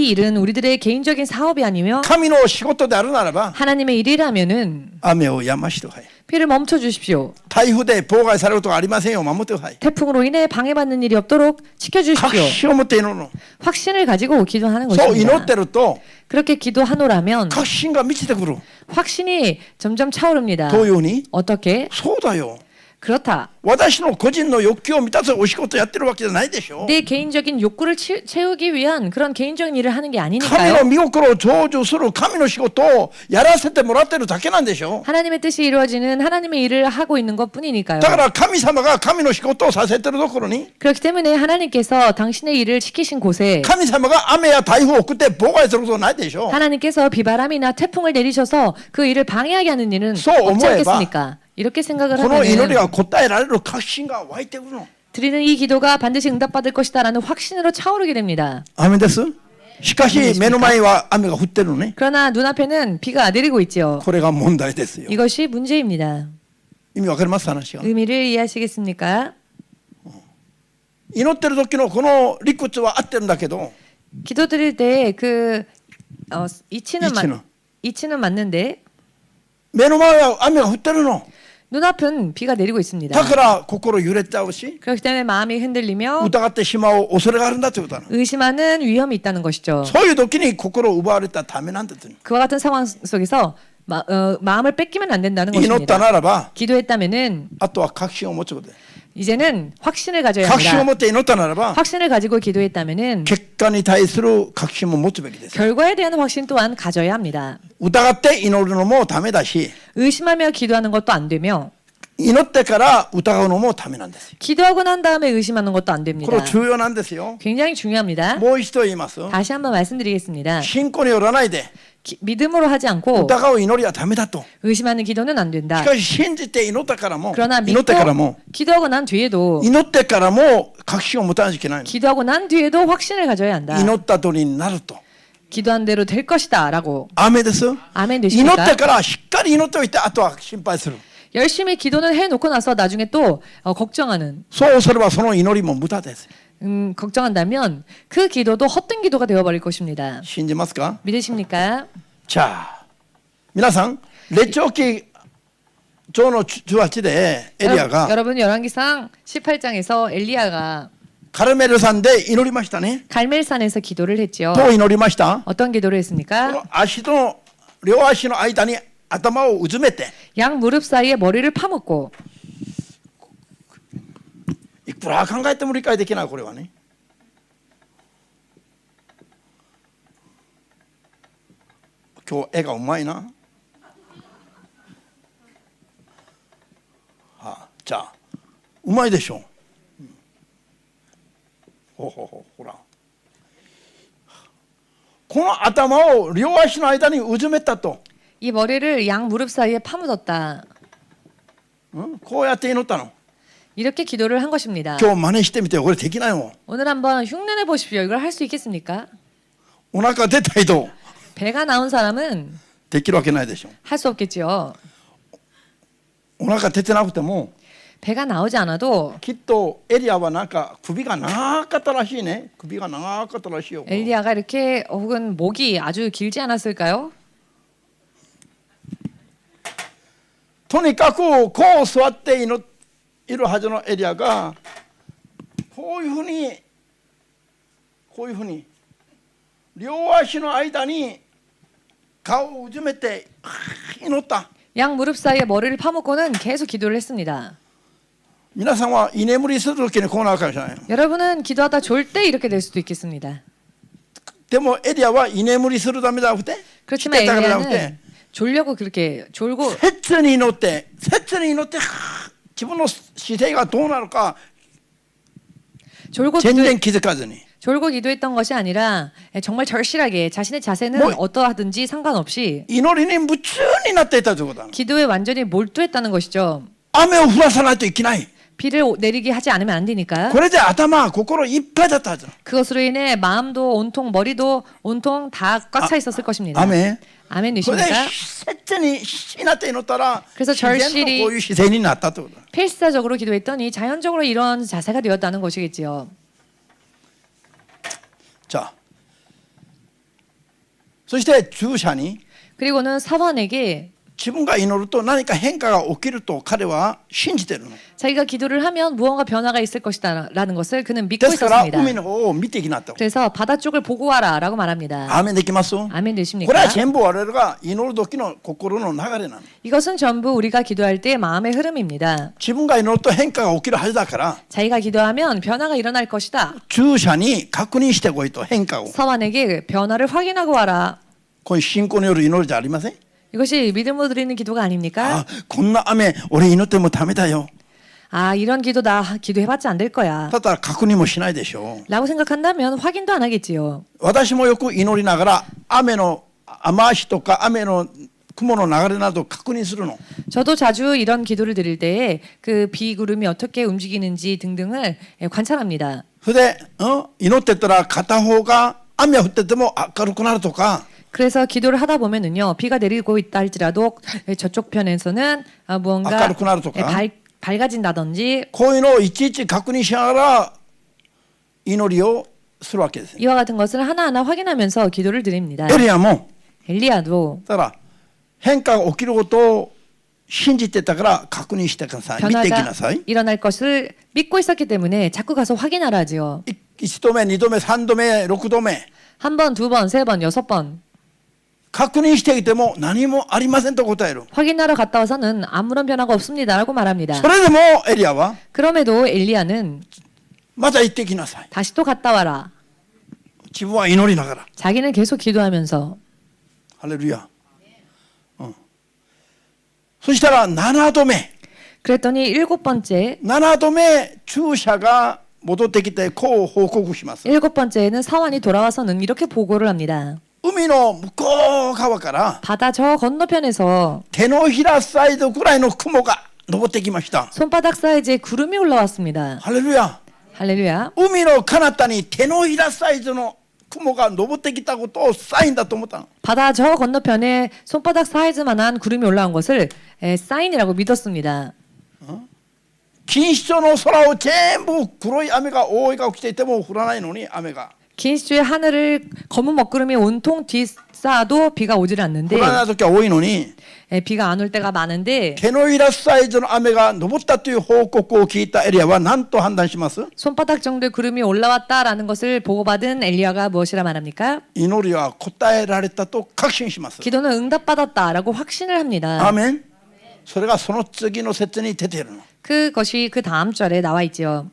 일은 우리들의 개인적인 사업이 아니며 神の仕事であるならば 하나님의 일이라면은 雨を止ましてください。 비를 멈춰 주십시오. 台風で妨害されることがありませんよう守ってください。 태풍으로 인해 방해받는 일이 없도록 確 지켜주십시오. 信を持って祈るの。 확신을 가지고 기도하는 そう祈っ 것입니다. てると 그렇게 기도하노라면 確信が満ちてくる。 확신이 점점 차오릅니다. どういうふうに？ 어떻게? そうだよ。 그렇다. 私の個人の欲求を満たすお仕事やってるわけじゃないでしょ。 내 개인적인 욕구를 채우기 위한 그런 개인적인 일을 하는 게 神 아니니까요. の御心を成就する神の仕事をやらせてもらってるだけなんでしょ。 하나님의 뜻이 이루어지는 하나님의 일을 하고 있는 것뿐이니까요. だから神様が神の仕事をさせてるところに 그렇기 때문에 하나님께서 당신의 일을 시키신 곳에 神様が雨や台風を送って妨害することはないでしょ。 하나님께서 비바람이나 태풍을 내리셔서 그 일을 방해하게 하는 일은 소 없지 어머해봐. 않겠습니까? 이렇게 생각을 この祈り 하면 が答えられる確信が湧いてくるの。 드리는 이 기도가 반드시 응답받을 것이다라는 확신으로 차오르게 됩니다. 雨です。しかし目の前は雨が降ってるのね。 그러나 눈앞에는 비가 내리고 있죠. これが問題ですよ。 이것이 문제입니다. 意味わかります話が。 의미를 이해하시겠습니까? 祈ってる時のこの理屈は合ってるんだけど、 기도 드릴 때 그 이치는 이치는. 이치는 맞는데 目の前は雨が降ってるの。 눈앞은 비가 내리고 있습니다. だから心揺れちゃうし、 그렇기 때문에 마음이 흔들리며 疑ってしまう恐れがあるんだということだ。 의심하는 위험이 있다는 것이죠. そういう時に心を奪われたためなんです。 그와 같은 상황 속에서 마음을 뺏기면 안 된다는 祈った 것입니다. ならば、 기도했다면은 あとは確信を持つことで。 이제는 확신을 가져야 確信を 합니다. 持って祈ったならば 확신을 가지고 기도했다면은 結果に対する確信も持つべきです。 결과에 대한 확신 또한 가져야 합니다. 疑って祈るのもダメだし、 의심하며 기도하는 것도 안 되며 祈ってから疑うのもダメなんですよ。 기도하고 난 다음에 의심하는 것도 안 これ 됩니다. 重要なんですよ。 굉장히 중요합니다. もう一度言います。 다시 한번 말씀드리겠습니다. 信仰によらないで 믿음으로 하지 않고 疑う祈りはダメだと。 의심하는 기도는 안 し 된다. かし信じて祈ったからも 그러나 祈ってからも 믿고 기도하고 난 뒤에도 祈ってからも確信を持たなきゃいけないの。 기도하고 난 뒤에도 확신을 가져야 한다. 祈った通りになると。 기도한 대로 될 것이다라고. アーメンです。 아멘 祈っ 되십니까? てからしっかり祈っておいてあとは心配する。 열심히 기도는 해놓고 나서 나중에 또 걱정하는 そうすればその祈りも無駄です。 걱정한다면 그 기도도 헛된 기도가 되어버릴 것입니다. 信じますか？ 믿으십니까? 자, 皆さん、列長記上の18でエリアが 여러분 열왕기상 18장에서 엘리야가 カルメル山で祈りましたね。 갈멜산에서 기도를 했지요. どう祈りました？ 어떤 기도를 こ 했습니까? の足と両足の間に頭をうずめて 양 무릎 사이에 머리를 파묻고 いくら考えても理解できないこれはね。今日絵がうまいな。じゃあうまいでしょ。ほら。この頭を両足の間にうずめたと。 이 머리를 양 무릎 사이에 파묻었다. こうやって祈ったの。 이렇게 기도를 한 것입니다. 今日真似してみてよ。これできないもん。 오늘 한번 흉내내 보십시오. 이걸 할 수 있겠습니까? お腹出た人 배가 나온 사람은 できるわけないでしょ。 할 수 없겠지요. お腹出てなくても 배가 나오지 않아도 きっとエリアはなんか首が長かったらしいね。首が長かったらしいよ。 엘리야가 이렇게 혹은 목이 아주 길지 않았을까요? とにかくこう座っているはずのエリアがこういうふうに両足の間に顔をうずめて祈った。 양 무릎 사이에 머리를 파묻고는 계속 기도를 했습니다. 皆さんは居眠りするときにこうなるかもしれない。 여러분은 기도하다 졸 때 이렇게 될 수도 있겠습니다. でもエリアは居眠りするためじゃなくて 그렇지만 来てたからじゃなく 엘리야는 て 졸려고 그렇게 졸고 切に祈って自分の姿勢がどうなるか 졸고 全然気づかずに 졸고 기도했던 것이 아니라 정말 절실하게 자신의 자세는 뭐- 어떠하든지 상관없이 祈りに夢中になっていたということだ。 기도에 완전히 몰두했다는 것이죠. 雨を降らさないといけない。 비를 내리게 하지 않으면 안 되니까 これで頭心いっぱいだったはずだ。 그것으로 인해 마음도 온통 머리도 온통 다 꽉 차 있었을 것입니다. アメン。 아멘 それで 되십니까? 切にしなって祈ったら 그래서 自然と 절실히 こういう姿勢になったということだ。 필사적으로 기도했더니 자연적으로 이런 자세가 되었다는 것이겠지요. じゃあそして注射に 그리고는 사환에게 自分が祈ると何か変化が起きると彼は信じてるの。 자기가 기도를 하면 무언가 변화가 있을 것이다라는 것을 그는 で 믿고 すから 있었습니다. 海の方を見てきなと。 그래서 바다 쪽을 보고 와라라고 말합니다. アーメンできます？ 아멘 これ 되십니까? は全部我々が祈る時の心の流れなの。 이것은 전부 우리가 기도할 때의 마음의 흐름입니다. 自分が祈ると変化が起きるはずだから 자기가 기도하면 변화가 일어날 것이다. 注射に確認してこいと変化を。 사환에게 변화를 확인하고 와라. これ信仰による祈りじゃありません。 이것이 믿음으로 드리는 기도가 아닙니까? あ、こんな雨俺祈ってもダメだよ。 아, 이런 기도 나 기도해봤자 안 될 거야. だったら確認もしないでしょう。 라고 생각한다면 확인도 안 하겠지요. 私もよく祈りながら雨の雨足とか雨の雲の流れなど確認するの。 저도 자주 이런 기도를 드릴 때에 그 비구름이 어떻게 움직이는지 등등을 관찰합니다. それで、祈ってたら片方が雨が降ってても明るくなるとか 그래서 기도를 하다 보면은요 비가 내리고 있다 할지라도 저쪽 편에서는 무언가 明るくなるとか 밝아진다든지 こういうのをいちいち確認しながら祈りをするわけです。 이와 같은 것을 하나하나 확인하면서 기도를 드립니다. エリアも 엘리야도 だから変化が起きることを信じてたから確認してください。見てきな 변화가 さい。 일어날 것을 믿고 있었기 때문에 자꾸 가서 확인하라지요. 1度目、2度目、3度目、6度目。 한 번, 두 번, 세 번, 여섯 번確認してきても何もありませんと答える。 확인하러 갔다 와서는 아무런 변화가 없습니다라고 말합니다. それでもエリアは 그럼에도 엘리야는 また行ってきなさい。 다시 또 갔다 와라. 自分は祈りながら。 자기는 계속 기도하면서 ハレルヤ。そしたら7度目。 그랬더니 7번째 7度目注射が戻ってきてこう報告します。 7번째에는 사환이 돌아와서는 이렇게 보고를 합니다. 海の向こう側から 바다 저 건너편에서 手のひらサイズぐらいの雲が登ってきました。 손바닥 사이즈의 구름이 올라왔습니다. ハレルヤ。 할렐루야. 海の彼方に手のひらサイズの雲が登ってきたことをサインだと思ったの。 바다 저 건너편에 손바닥 사이즈만한 구름이 올라온 것을 사인이라고 믿었습니다. 錦糸町の空を全部黒い雨が覆いが起きていても降らないのに雨が 긴시주의 하늘을 검은 먹구름이 온통 뒤쌓아도 비가 오질 않는데 降らない時は多いのに 비가 안 올 때가 많은데 手のひらサイズの雨が登ったという報告を聞いたエリアは何と判断します？ 손바닥 정도의 구름이 올라왔다라는 것을 보고받은 엘리야가 무엇이라 말합니까? 祈りは答えられたと確信します。 기도는 응답받았다라고 확신을 합니다. アーメン。それがその次の説に出ているの。 그것이 그 다음 절에 나와 있지요.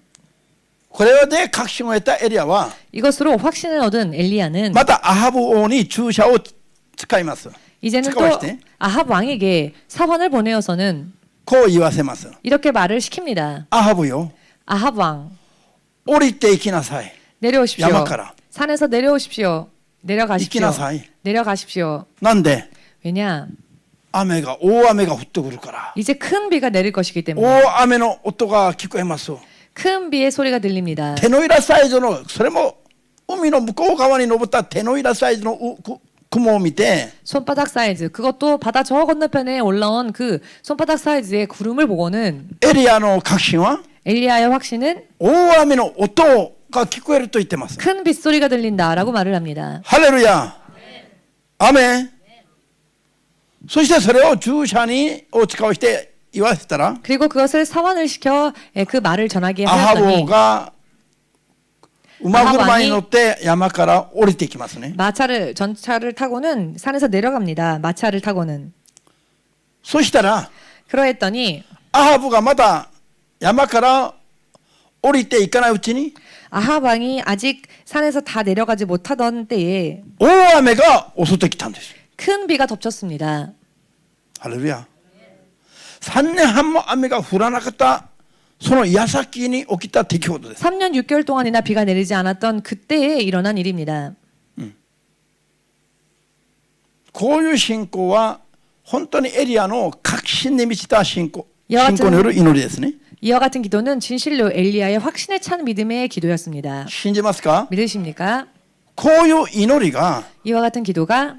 これで確信を得たエリアは 이것으로 확신을 얻은 엘리야는 またアハブ王に注射を使います。 이제는 또 아합 왕에게 사환을 보내어서는 こう言わせます。 이렇게 말을 시킵니다. アハブよ、 아합 왕 降りていきなさい。 내려오십시오. 야마카라. 산에서 내려오십시오. 내려가십시오. 이키나사이. 내려가십시오. なんで 왜냐? 雨が大雨が降ってくるから。 이제 큰 비가 내릴 것이기 때문에 大雨の音が聞こえます。 큰 비의 소리가 들립니다. 手のひらサイズのそれも海の向こう側に登った手のひらサイズの雲を見て 손바닥 사이즈 그것도 바다 저 건너편에 올라온 그 손바닥 사이즈의 구름을 보고는 エリアの確信は 엘리야의 확신은 大雨の音が聞こえると言ってます。 큰 빗소리가 들린다라고 말을 합니다. ハレルヤ。アメン。そしてそれを注射にを使わして言わせたら 그리고 그것을 사환을 시켜 그 말을 전하게 アハブ 하였더니 が馬車に乗って山から降りてきますね。 전차를 타고는 산에서 내려갑니다. 마차를 타고는. そしたら 그러했더니 アハブがまた山から降りていかないうちに 아합 왕이 아직 산에서 다 내려가지 못하던 때에 大雨が襲ってきたんです。 큰 비가 덮쳤습니다. ハレルヤ。3年半も雨が降らなかったその矢先に起きた出来事です。 3년 6개월 동안이나 비가 내리지 않았던 그때에 일어난 일입니다. こういう信仰は本当にエリアの確信に満ちた信仰による祈りですね。 이와 같은 기도는 진실로 엘리야의 확신에 찬 믿음의 기도였습니다. 信じますか？ 믿으십니까? こういう祈りが 이와 같은 기도가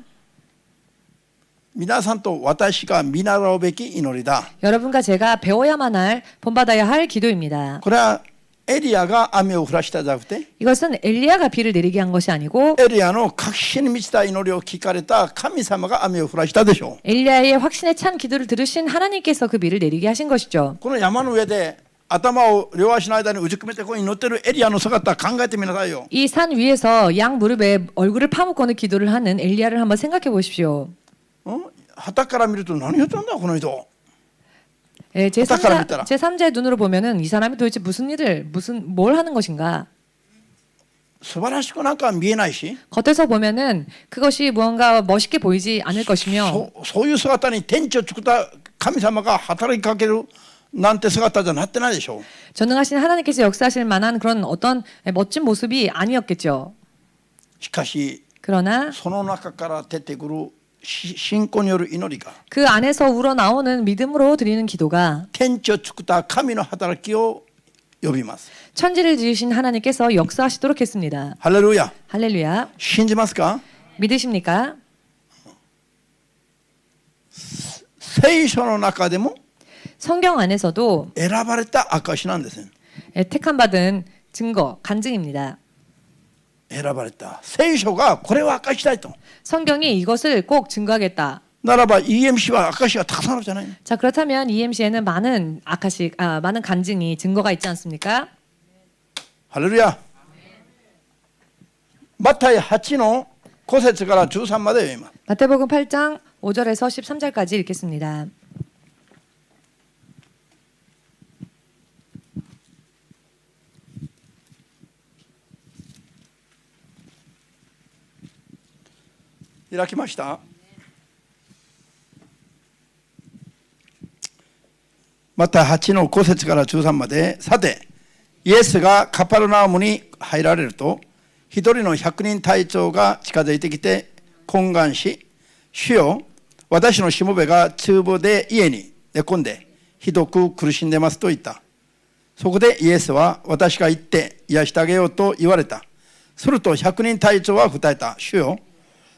皆さんと私が見習うべき祈りだ。 여러분과 제가 배워야만 할 본받아야 할 기도입니다. これはエリアが雨を降らしたじゃなくて 이것은 엘리야가 비를 내리게 한 것이 아니고 エリアの確信に満ちた祈りを聞かれた神様が雨を降らしたでしょう。 엘리야의 확신에 찬 기도를 들으신 하나님께서 그 비를 내리게 하신 것이죠. この山の上で頭を両足の間にうずくめてここに乗ってるエリアの姿考えてみなさいよ。 이 산 위에서 양 무릎에 얼굴을 파묻고는 기도를 하는 엘리야를 한번 생각해 보십시오. 旗から見ると何やってんだこの人。 제3자의 눈으로 보면은 이 사람이 도대체 뭘 하는 것인가? 素晴らしくなんか見えないし 겉에서 보면은 그것이 무언가 멋있게 보이지 않을 것이며 そういう姿に天地を作った神様が働きかけるなんて姿じゃなってないでしょう。 전능하신 하나님께서 역사하실 만한 그런 어떤 멋진 모습이 아니었겠죠. しかし 그러나 その中から出てくる信仰による祈りが 그 안에서 우러나오는 믿음으로 드리는 기도가 天地を作った神の働きを呼びます。 천지를 지으신 하나님께서 역사하시도록 했습니다. ハレルヤ。 할렐루야. 信じますか？ 믿으십니까? 聖書の中でも 성경 안에서도 選ばれた証なんです。 택함 받은 증거, 간증입니다. 選ばれた聖書がこれを証したいと。 성경이 이것을 꼭 증거하겠다. ならば EMCは証がたくさんあるじゃない。 자, 그렇다면 EMC에는 많은 많은 간증이 증거가 있지 않습니까? ハレルヤ。マタイ8の5節から13まで読みます。 마태복음 8장 5절에서 13절까지 읽겠습니다.開きました。また8の5節から13まで、さてイエスがカパルナウムに入られると、一人の100人隊長が近づいてきて懇願し、主よ、私のしもべが中部で家に寝込んでひどく苦しんでますと言った。そこでイエスは、私が行って癒してあげようと言われた。すると100人隊長は答えた。主よ、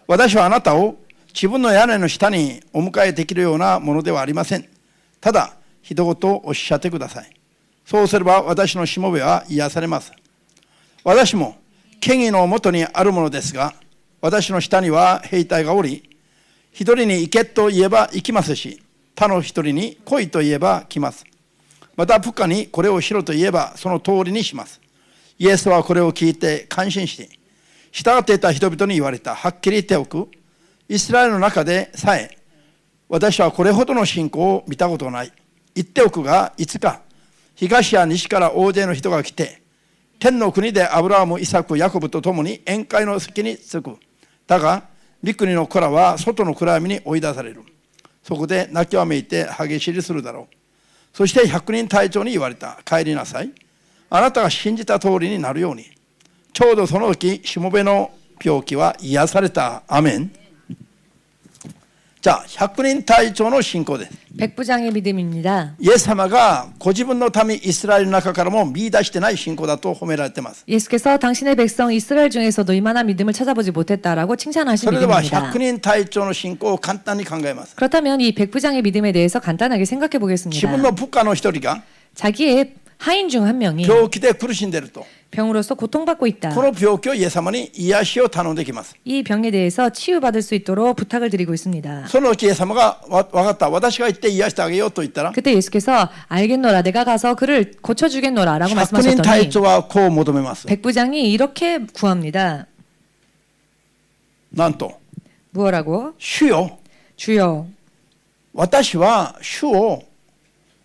私はあなたを自分の屋根の下にお迎えできるようなものではありません。ただ一言おっしゃってください。そうすれば私のしもべは癒されます。私も権威のもとにあるものですが、私の下には兵隊がおり、一人に行けと言えば行きますし、他の一人に来いと言えば来ます。また部下にこれをしろと言えばその通りにします。イエスはこれを聞いて感心して、従っていた人々に言われた。はっきり言っておく。イスラエルの中でさえ、私はこれほどの信仰を見たことがない。言っておくが、いつか東や西から大勢の人が来て、天の国でアブラハム、イサク、ヤコブと共に宴会の席に着く。だが、御国の子らは外の暗闇に追い出される。そこで泣きわめいて歯ぎしりするだろう。そして100人隊長に言われた。帰りなさい。あなたが信じた通りになるように。ちょうどその時、しもべの病気は癒された。アメン。じゃあ、100人隊長の信仰です。백부장의 믿음입니다. イエス様がご自分の民イスラエルの中からも見出してない信仰だと褒められています。 예수께서 당신의 백성 이스라엘 중에서도 이만한 믿음을 찾아보지 못했다라고 칭찬하신 それでは 믿음입니다. 100人隊長の信仰を簡単に考えます。 그렇다면 이 백부장의 믿음에 대해서 간단하게 생각해 自 보겠습니다. 分の部下の一人が 자기의 하인 중 한 명이 病気で苦しんでいると、 병으로서 고통받고 있다. この病気をイエス様に癒しを頼んできます。 이 병에 대해서 치유받을 수 있도록 부탁을 드리고 있습니다. そのうちイエス様が分かった、私が行って癒してあげようと言ったら、 그때 예수께서 알겠노라, 내가 가서 그를 고쳐주겠노라라고 100人隊 말씀하셨더니 長はこう求めます。 백부장이 이렇게 구합니다. なんと、 무엇라고? 主よ、 주여, 私は主を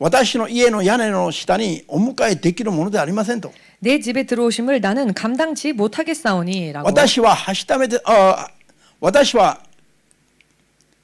私の家の屋根の下にお迎えできるものではありませんと。 내 집에 들어오심을 나는 감당치 못하겠사오니라고. 私ははしためて、私は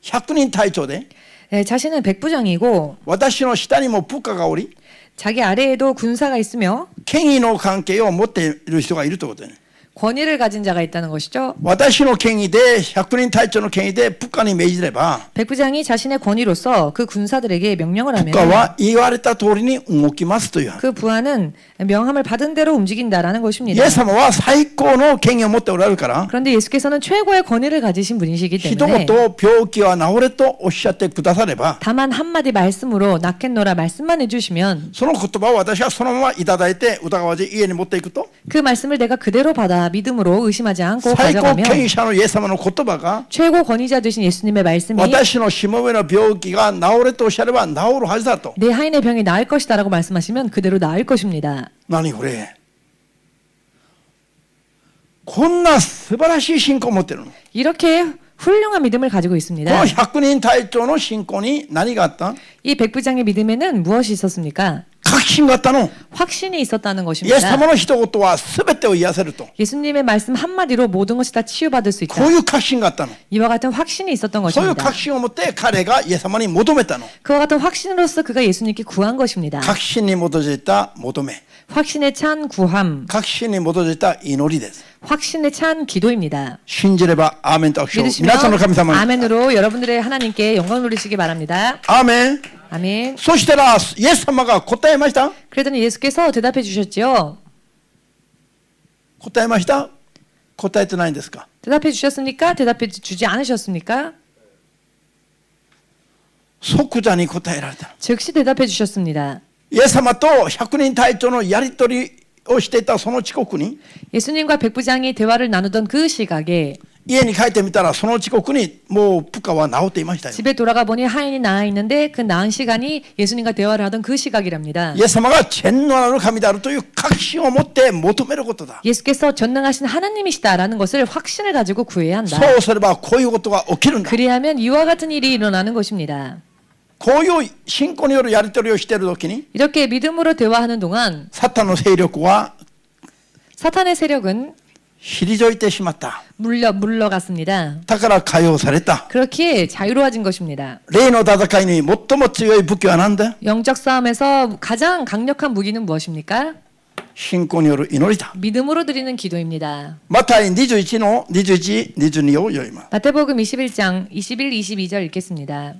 100人隊長で、 네, 자신은 백부장이고 私の下にも部下がおり、 자기 아래에도 군사가 있으며 権威の関係を持っている人がいるということです。 권위를 가진 자가 있다는 것이죠. 私の権威で100人隊長の権威で部下に命じれば、 백부장이 자신의 권위로서 그 군사들에게 명령을 部下 하면 は言われた通りに動きますという。 그 부하는 명함을 받은 대로 움직인다라는 イ 것입니다. エス様は最高の権威を持っておられるから、 그런데 예수께서는 최고의 권위를 가지신 분이시기 一 때문에 言病気は治れとおっしゃってくだされば、 다만 한마디 말씀으로 낫겠노라 말씀만 해주시면 その言葉を私はそのままいただいて疑わず家に持っていくと、 그 말씀을 내가 그대로 받아 믿음으로 의심하지 않고 最高 가져가면 権威者のイエス様の言葉が 최고 권위자 되신 예수님의 말씀이 私のしもべの病気が治れとおっしゃれば治るはずだと。 내 하인의 병이 나을 것이다라고 말씀하시면 그대로 나을 것입니다. 何これ、こんな素晴らしい信仰を持ってるの。 이렇게 훌륭한 믿음을 가지고 こ 있습니다. の100人隊長の信仰に何があった？ 이 백부장의 믿음에는 무엇이 있었습니까? 確信があったの。 확신이 있었다는 イエス 것입니다. 様の一言は全てを癒せると。 예수님의 말씀 한마디로 모든 것이 다 치유받을 수 こ 있다. ういう確信があったの。 이와 같은 확신이 있었던 そういう 것입니다. 確信を持って彼がイエス様に求めたの。 그와 같은 확신으로서 그가 예수님께 구한 것입니다. 確信に基づいた求め、 확신에 찬 구함, 確信に基づいた祈りです。 확신에 찬 기도입니다. 信じればアーメンと握手を。 믿으시면 皆さんの神様に。 아멘으로 여러분들의 하나님께 영광 누리시기 바랍니다. アーメン。 아멘. そしたらイエス様が答えました。 그랬더니 예수께서 대답해 주셨지요. 答えました。答えてないんですか。 대답해 주셨습니까? 대답해 주지 않으셨습니까? 即座に答えられた。 즉시 대답해 주셨습니다. イエス様と100人隊長のやり取りをしていたその遅刻に 예수님과 백부장이 대화를 나누던 그 시각에 家に帰ってみたらその時刻にもう부가は治っていましたよ。 집에 돌아가 보니 하인이 나아 있는데 그 나은 시간이 예수님과 대화를 하던 그 시각이랍니다. イエス様が全能なる神であるという確信を持って求めることだ。 예수께서 전능하신 하나님이시다라는 것을 확신을 가지고 구해야 한다. そうすればこういうことが起きるんだ。 그리하면 이와 같은 일이 일어나는 것입니다. こういう信仰によるやり取りをしているときに 이렇게 믿음으로 대화하는 동안 サタンの勢力は 사탄의 세력은 退いてしまった。 물러갔습니다. だから解放された。 그렇게 자유로워진 것입니다. 霊の戦いに最も強い武器は何だ？ 영적 싸움에서 가장 강력한 무기는 무엇입니까? 信仰による祈りだ。 믿음으로 드리는 기도입니다. マタイ21の21、22を読みます。 마태복음 21장 21, 22절 읽겠습니다.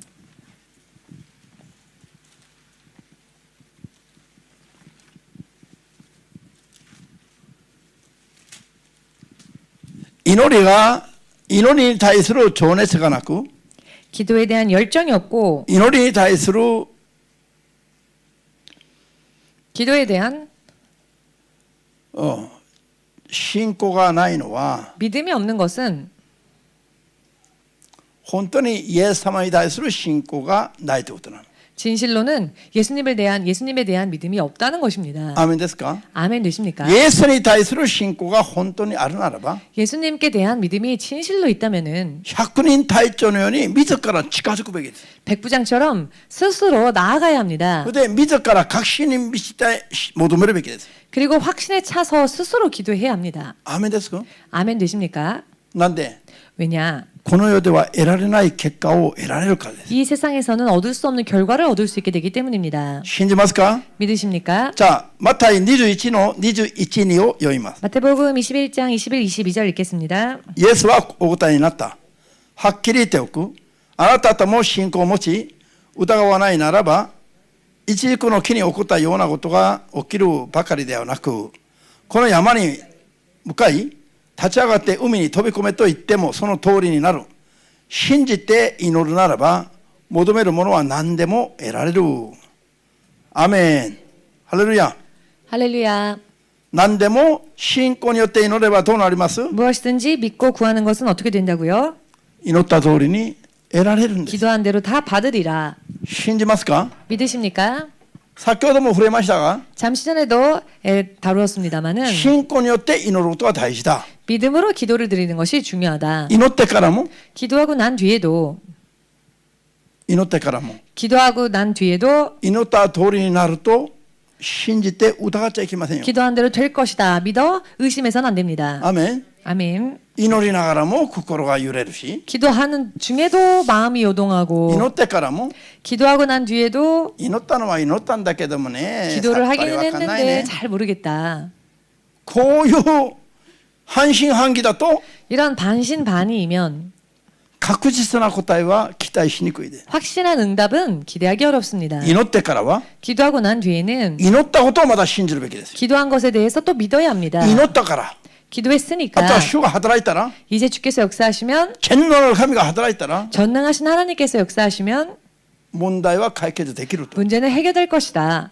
祈りに対する情熱がなく 기도에 대한 열정이 없고 祈りに対する 기도에 대한 信仰がないのは 믿음이 없는 것은 本当にイエス様に対する信仰がないということなの。 진실로는 예수님에 대한 믿음이 없다는 것입니다. アーメンですか？ 아멘 되십니까? イエスに対する信仰が本当にあるならば 예수님께 대한 믿음이 진실로 있다면은 百人隊長のように自ら近づくべきです。 백부장처럼 스스로 나아가야 합니다. それで自ら確信に満ちて求めるべきです。 그리고 확신에 차서 스스로 기도해야 합니다. アーメンですか？ 아멘 되십니까? なんで 왜냐? この世では得られない結果を得られるからです。 이 세상에서는 얻을 수 없는 결과를 얻을 수 있게 되기 때문입니다. 信じますか？ 믿으십니까? じゃあマタイ21の21、2を読みます。 마태복음 21장 21, 22절 읽겠습니다. イエスはお答えになった。はっきり言っておく。あなたとも信仰を持ち、疑わないならば、一軸の木に起こったようなことが起きるばかりではなく、この山に向かい、立ち上がって海に飛び込めと言ってもその通りになる。信じて祈るならば、求めるものは何でも得られる。アメン。ハレルヤ。 할렐루야. 何でも信仰によって祈ればどうなります？ 무엇이든지 믿고 구하는 것은 어떻게 된다고요? 祈った通りに得られるんです。 기도한 대로 다 받으리라. 信じますか？ 믿으십니까? 先ほども触れましたが、 잠시 전에도 다루었습니다마는 信仰によって祈ることが大事だ。 믿음으로 기도를 드리는 것이 중요하다. 祈ってからも、 기도하고 난 뒤에도 祈ってからも、 기도하고 난 뒤에도 祈った通りになると信じて疑っちゃいけませんよ。 기도한 대로 될 것이다. 믿어 의심해서는 안 됩니다. アメン。 아멘. 祈りながらも心が揺れるし、 기도하는 중에도 마음이 요동하고 祈ってからも、 기도하고 난 뒤에도 祈ったのは祈ったんだけどもね、 기도를 さっぱり 하기는 わかんない 했는데 ね。 잘 모르겠다. こういう半信半疑だと 이런 반신반의이면 確実な答えは期待しにくいで。 확실한 응답은 기대하기 어렵습니다. 祈ってからは 기도하고 난 뒤에는 祈ったことをまだ信じるべきです。 기도한 것에 대해서 또 믿어야 합니다. 祈ったから、あ 기도했으니까 とは主が働いたら、 이제 주께서 역사하시면 全能なる神が働いたら 전능하신 하나님께서 역사하시면 問題は解決できると。 문제는 해결될 것이다.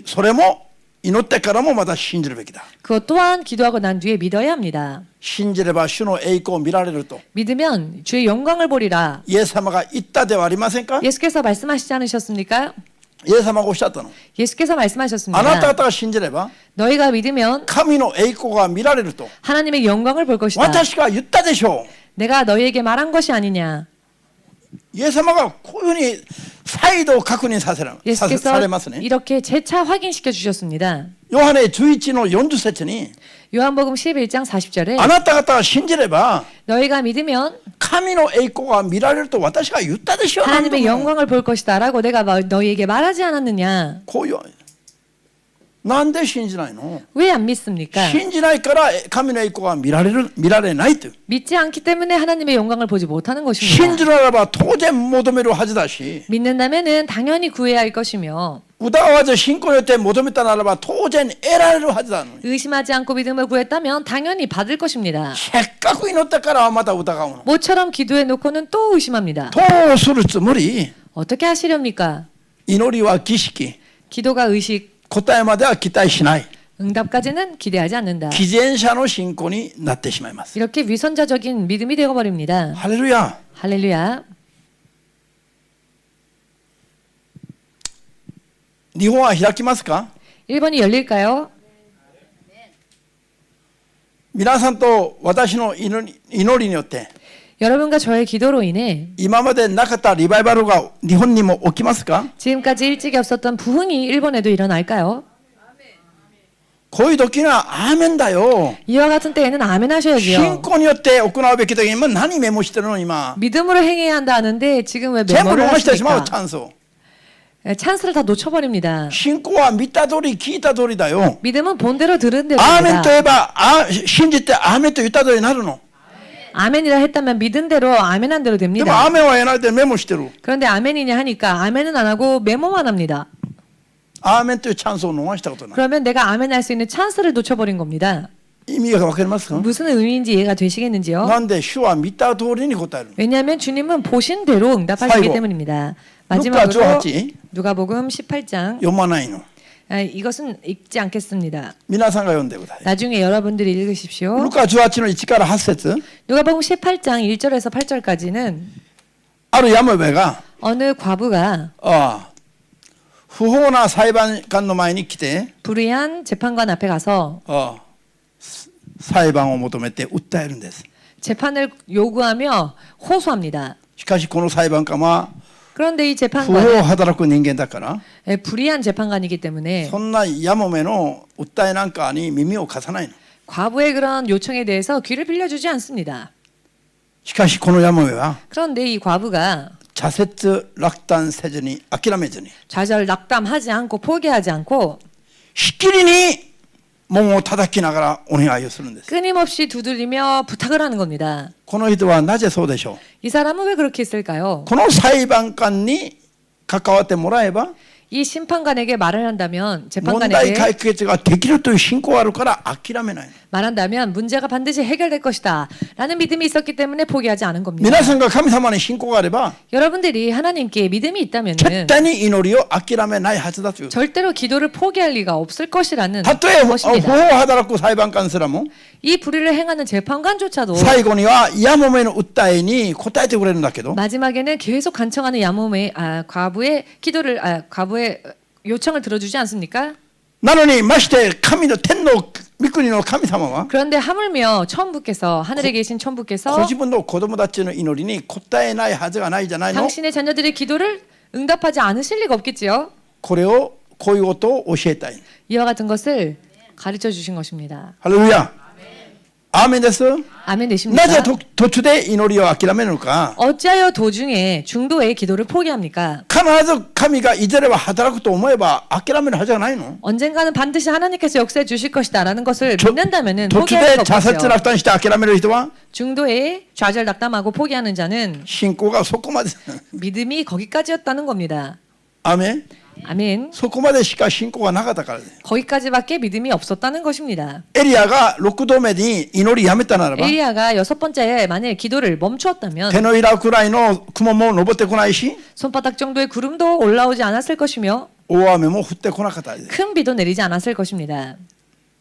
それも祈ってからもまだ信じるべきだ。 그것 또한 기도하고 난 뒤에 믿어야 합니다. 信じれば主の栄光を見られると 믿으면 주의 영광을 보리라. イエス様が言ったではありませんか？ 예수께서 말씀하시지 않으셨습니까? イエス様がおっしゃったの。 예수께서 あなた 말씀하셨습니다. 方が信じれば 너희가 믿으면 神の栄光が見られると 하나님의 영광을 볼 것이다. 私が言ったでしょう。 내가 너희에게 말한 것이 아니냐. イエス様がこういうふうに再度確認され 예수께서 ますね。 이렇게 재차 확인시켜 주셨습니다. ヨハネ11の40節に 요한복음 11장 40절에 あなた方が信じれば 너희가 믿으면 神の栄光が見られると私が言ったでしょう。 하나님의 영광을 볼 것이다 라고 내가 너희에게 말하지 않았느냐. こういうなんで信じないの？ 왜 안 믿습니까? 信じないから神の栄光が見られないという。 믿지 않기 때문에 하나님의 영광을 보지 못하는 信 것입니다. じるならば当然求めるはずだし、 믿는다면은 당연히 구해야 할 것이며 疑わず信仰によって求めたならば当然得られるはずなのに、 의심하지 않고 믿음을 구했다면 당연히 받을 것입니다. せっかく祈ったからまた疑うの。 모처럼 기도해 놓고는 또 의심합니다. どうするつもり？ 어떻게 하시렵니까? 祈りは儀式、 기도가 의식, 答えまでは期待しない。 응답까지는 기대하지 않는다. 偽善者の信仰になってしまいます。 이렇게 위선자적인 믿음이 되어버립니다. ハレルヤ。 할렐루야. 日本は開きますか？ 1번이 열릴까요? 皆さんと私の祈りによって 여러분과 저의 기도로 인해 今までなかったリバイバルが日本にも起きますか？ 지금까지 일찍이 없었던 부흥이 일본에도 일어날까요? こういう時にはアーメンだよ。 이와 같은 때에는 아멘 信 하셔야지요. 仰によって行うべき時に今何メモしてるの今。 믿음으로 행해야 한다 하는데 지금 왜 全部 메모를 逃してしまうチ 하십니까? ャンスを。 찬스를 다 놓쳐버립니다. 信仰は見た通り聞いた通りだよ。 믿음은 본대로 들은 アーメンと 대로입니다. 言えば信じてアーメンと言った通りになるの。 아멘이라 했다면 믿은 대로 아멘한 대로 でも 됩니다. アーメンはやられてメモしてる。 그런데 아멘이냐 하니까 아멘은 안 하고 메모만 합니다. アーメンというチャンスを逃したことない。 그러면 내가 아멘할 수 있는 찬스를 놓쳐버린 겁니다. 意味がわかりますか？ 무슨 의미인지 이해가 되시겠는지요? なんで主は見た通りに答える。 왜냐하면 주님은 보신 대로 응답하시기 사이고. 때문입니다. 루카 마지막으로 18. 누가복음 18장. 読まないの。 이것은 읽지 않겠습니다. 皆さんが読んでください。 나중에 여러분들이 읽으십시오. ルカ18の1から8節 누가복음 18장 1절에서 8절까지는 あるヤモベが 어느 과부가 不法な裁判官の前に来て 불의한 재판관 앞에 가서 裁判を求めて訴えるんです。 재판을 요구하며 호소합니다. しかしこの裁判官は 그런데 이 不法 재판관은 働く人間だから 불의한 재판관이기 때문에 そんなヤモメの訴えなんかに耳を貸さないの。 과부의 그런 요청에 대해서 귀를 빌려주지 않습니다. しかしこのヤモメは 그런데 이 과부가 茶節落胆せずに諦めずに 좌절낙담하지 않고 포기하지 않고 しきりに門を叩きながらお願いをするんです。 끊임없이 두드리며 부탁을 하는 겁니다. この人はなぜそうでしょう。 이 사람은 왜 그렇게 했을까요? この裁判官に関わってもらえば 이 심판관에게 말을 한다면 問題 재판관에게 解決ができるという信仰があるから諦めない。 말한다면 문제가 반드시 해결될 것이다 라는 믿음이 있었기 때문에 포기하지 않은 겁니다. 皆さんが神様に信仰があれば 여러분들이 하나님께 믿음이 있다면 絶対に祈りを諦めないはずだという。 절대로 기도를 포기할 리가 없을 것이라는 たとえ不法 것입니다. 働く裁判官すらも 이 불의를 행하는 재판관조차도 最後にはヤモメの訴えに答えてくれるんだけど 마지막에는 계속 간청하는 야몸의 과부의 기도를 과부의 요청을 들어주지 않습니까? なのにまして神の天の御国の神様は 그런데 하물며 천부께서 하늘에 계신 ご 천부께서 自分の子供たちの祈りに答えないはずがないじゃないの。 당신의 자녀들의 기도를 응답하지 않으실 리가 없겠지요. これをこういうことを教えたい。 이와 같은 것을 가르쳐 주신 것입니다. ハレルヤ。アーメンです。 아멘 되십니까? なぜ途中で祈りを諦めるのか。 어찌하여 도중에 중도에 기도를 포기합니까? 必ず神がいずれは働くと思えば諦めるはずがないの。 언젠가는 반드시 하나님께서 역사해 주실 것이다라는 것을 믿는다면은 途中 포기할 で 수가 挫折 없어요. 落胆して諦める人は 중도에 좌절낙담하고 포기하는 자는 信仰がそこまで。 믿음이 거기까지였다는 겁니다. アーメン。 아멘. そこまでしか信仰がなかったからです。 거기까지밖에 믿음이 없었다는 것입니다. エリアが6度目に祈りやめたならば 엘리야가 6번째에 만일 기도를 멈추었다면 手のひらくらいの雲も登ってこないし 손바닥 정도의 구름도 올라오지 않았을 것이며 大雨も降ってこなかったです。 큰 비도 내리지 않았을 것입니다.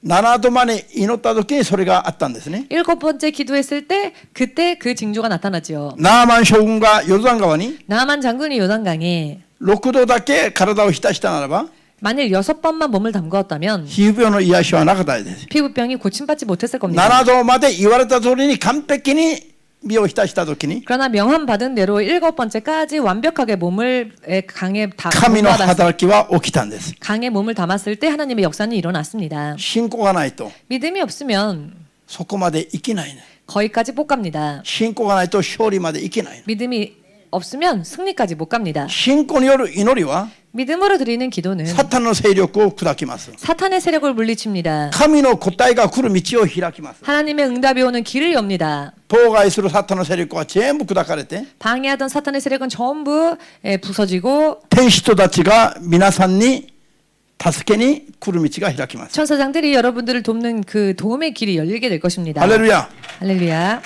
7度まで祈った時にそれがあったんですね。 7번째 기도했을 때 그때 그 징조가 나타나죠. ナーマン将軍がヨルダン川に 나만 장군이 요단강에 6度だけ体を浸したならば 만일 6번만 몸을 담그었다면 皮膚病の癒しはなかったです。 피부병이 고침받지 못했을 겁니다. 7度まで言われた通りに完璧に身を浸した時に 그러나 명함 받은 대로 7번째까지 완벽하게 몸을 강에 神の働きは起きたんです。 강에 몸을 담았을 때 하나님의 역사는 일어났습니다. 信仰がないと 믿음이 없으면 そこまでいけないね。 거기까지 못 갑니다. 信仰がないと勝利までいけない。 믿음이 없으면 승리까지 못 갑니다. 信仰による祈りは 믿음으로 드리는 기도는 サタンの勢力を砕きます。 사탄의 세력을 물리칩니다. 神の答えが来る道を開きます。 하나님의 응답이 오는 길을 엽니다. 妨害するサタンの勢力は全部砕かれて 방해하던 사탄의 세력은 전부 부서지고 天使たちが皆さんに助けに来る道が開きます。 천사장들이 여러분들을 돕는 그 도움의 길이 열리게 될 것입니다. 할렐루야. 할렐루야.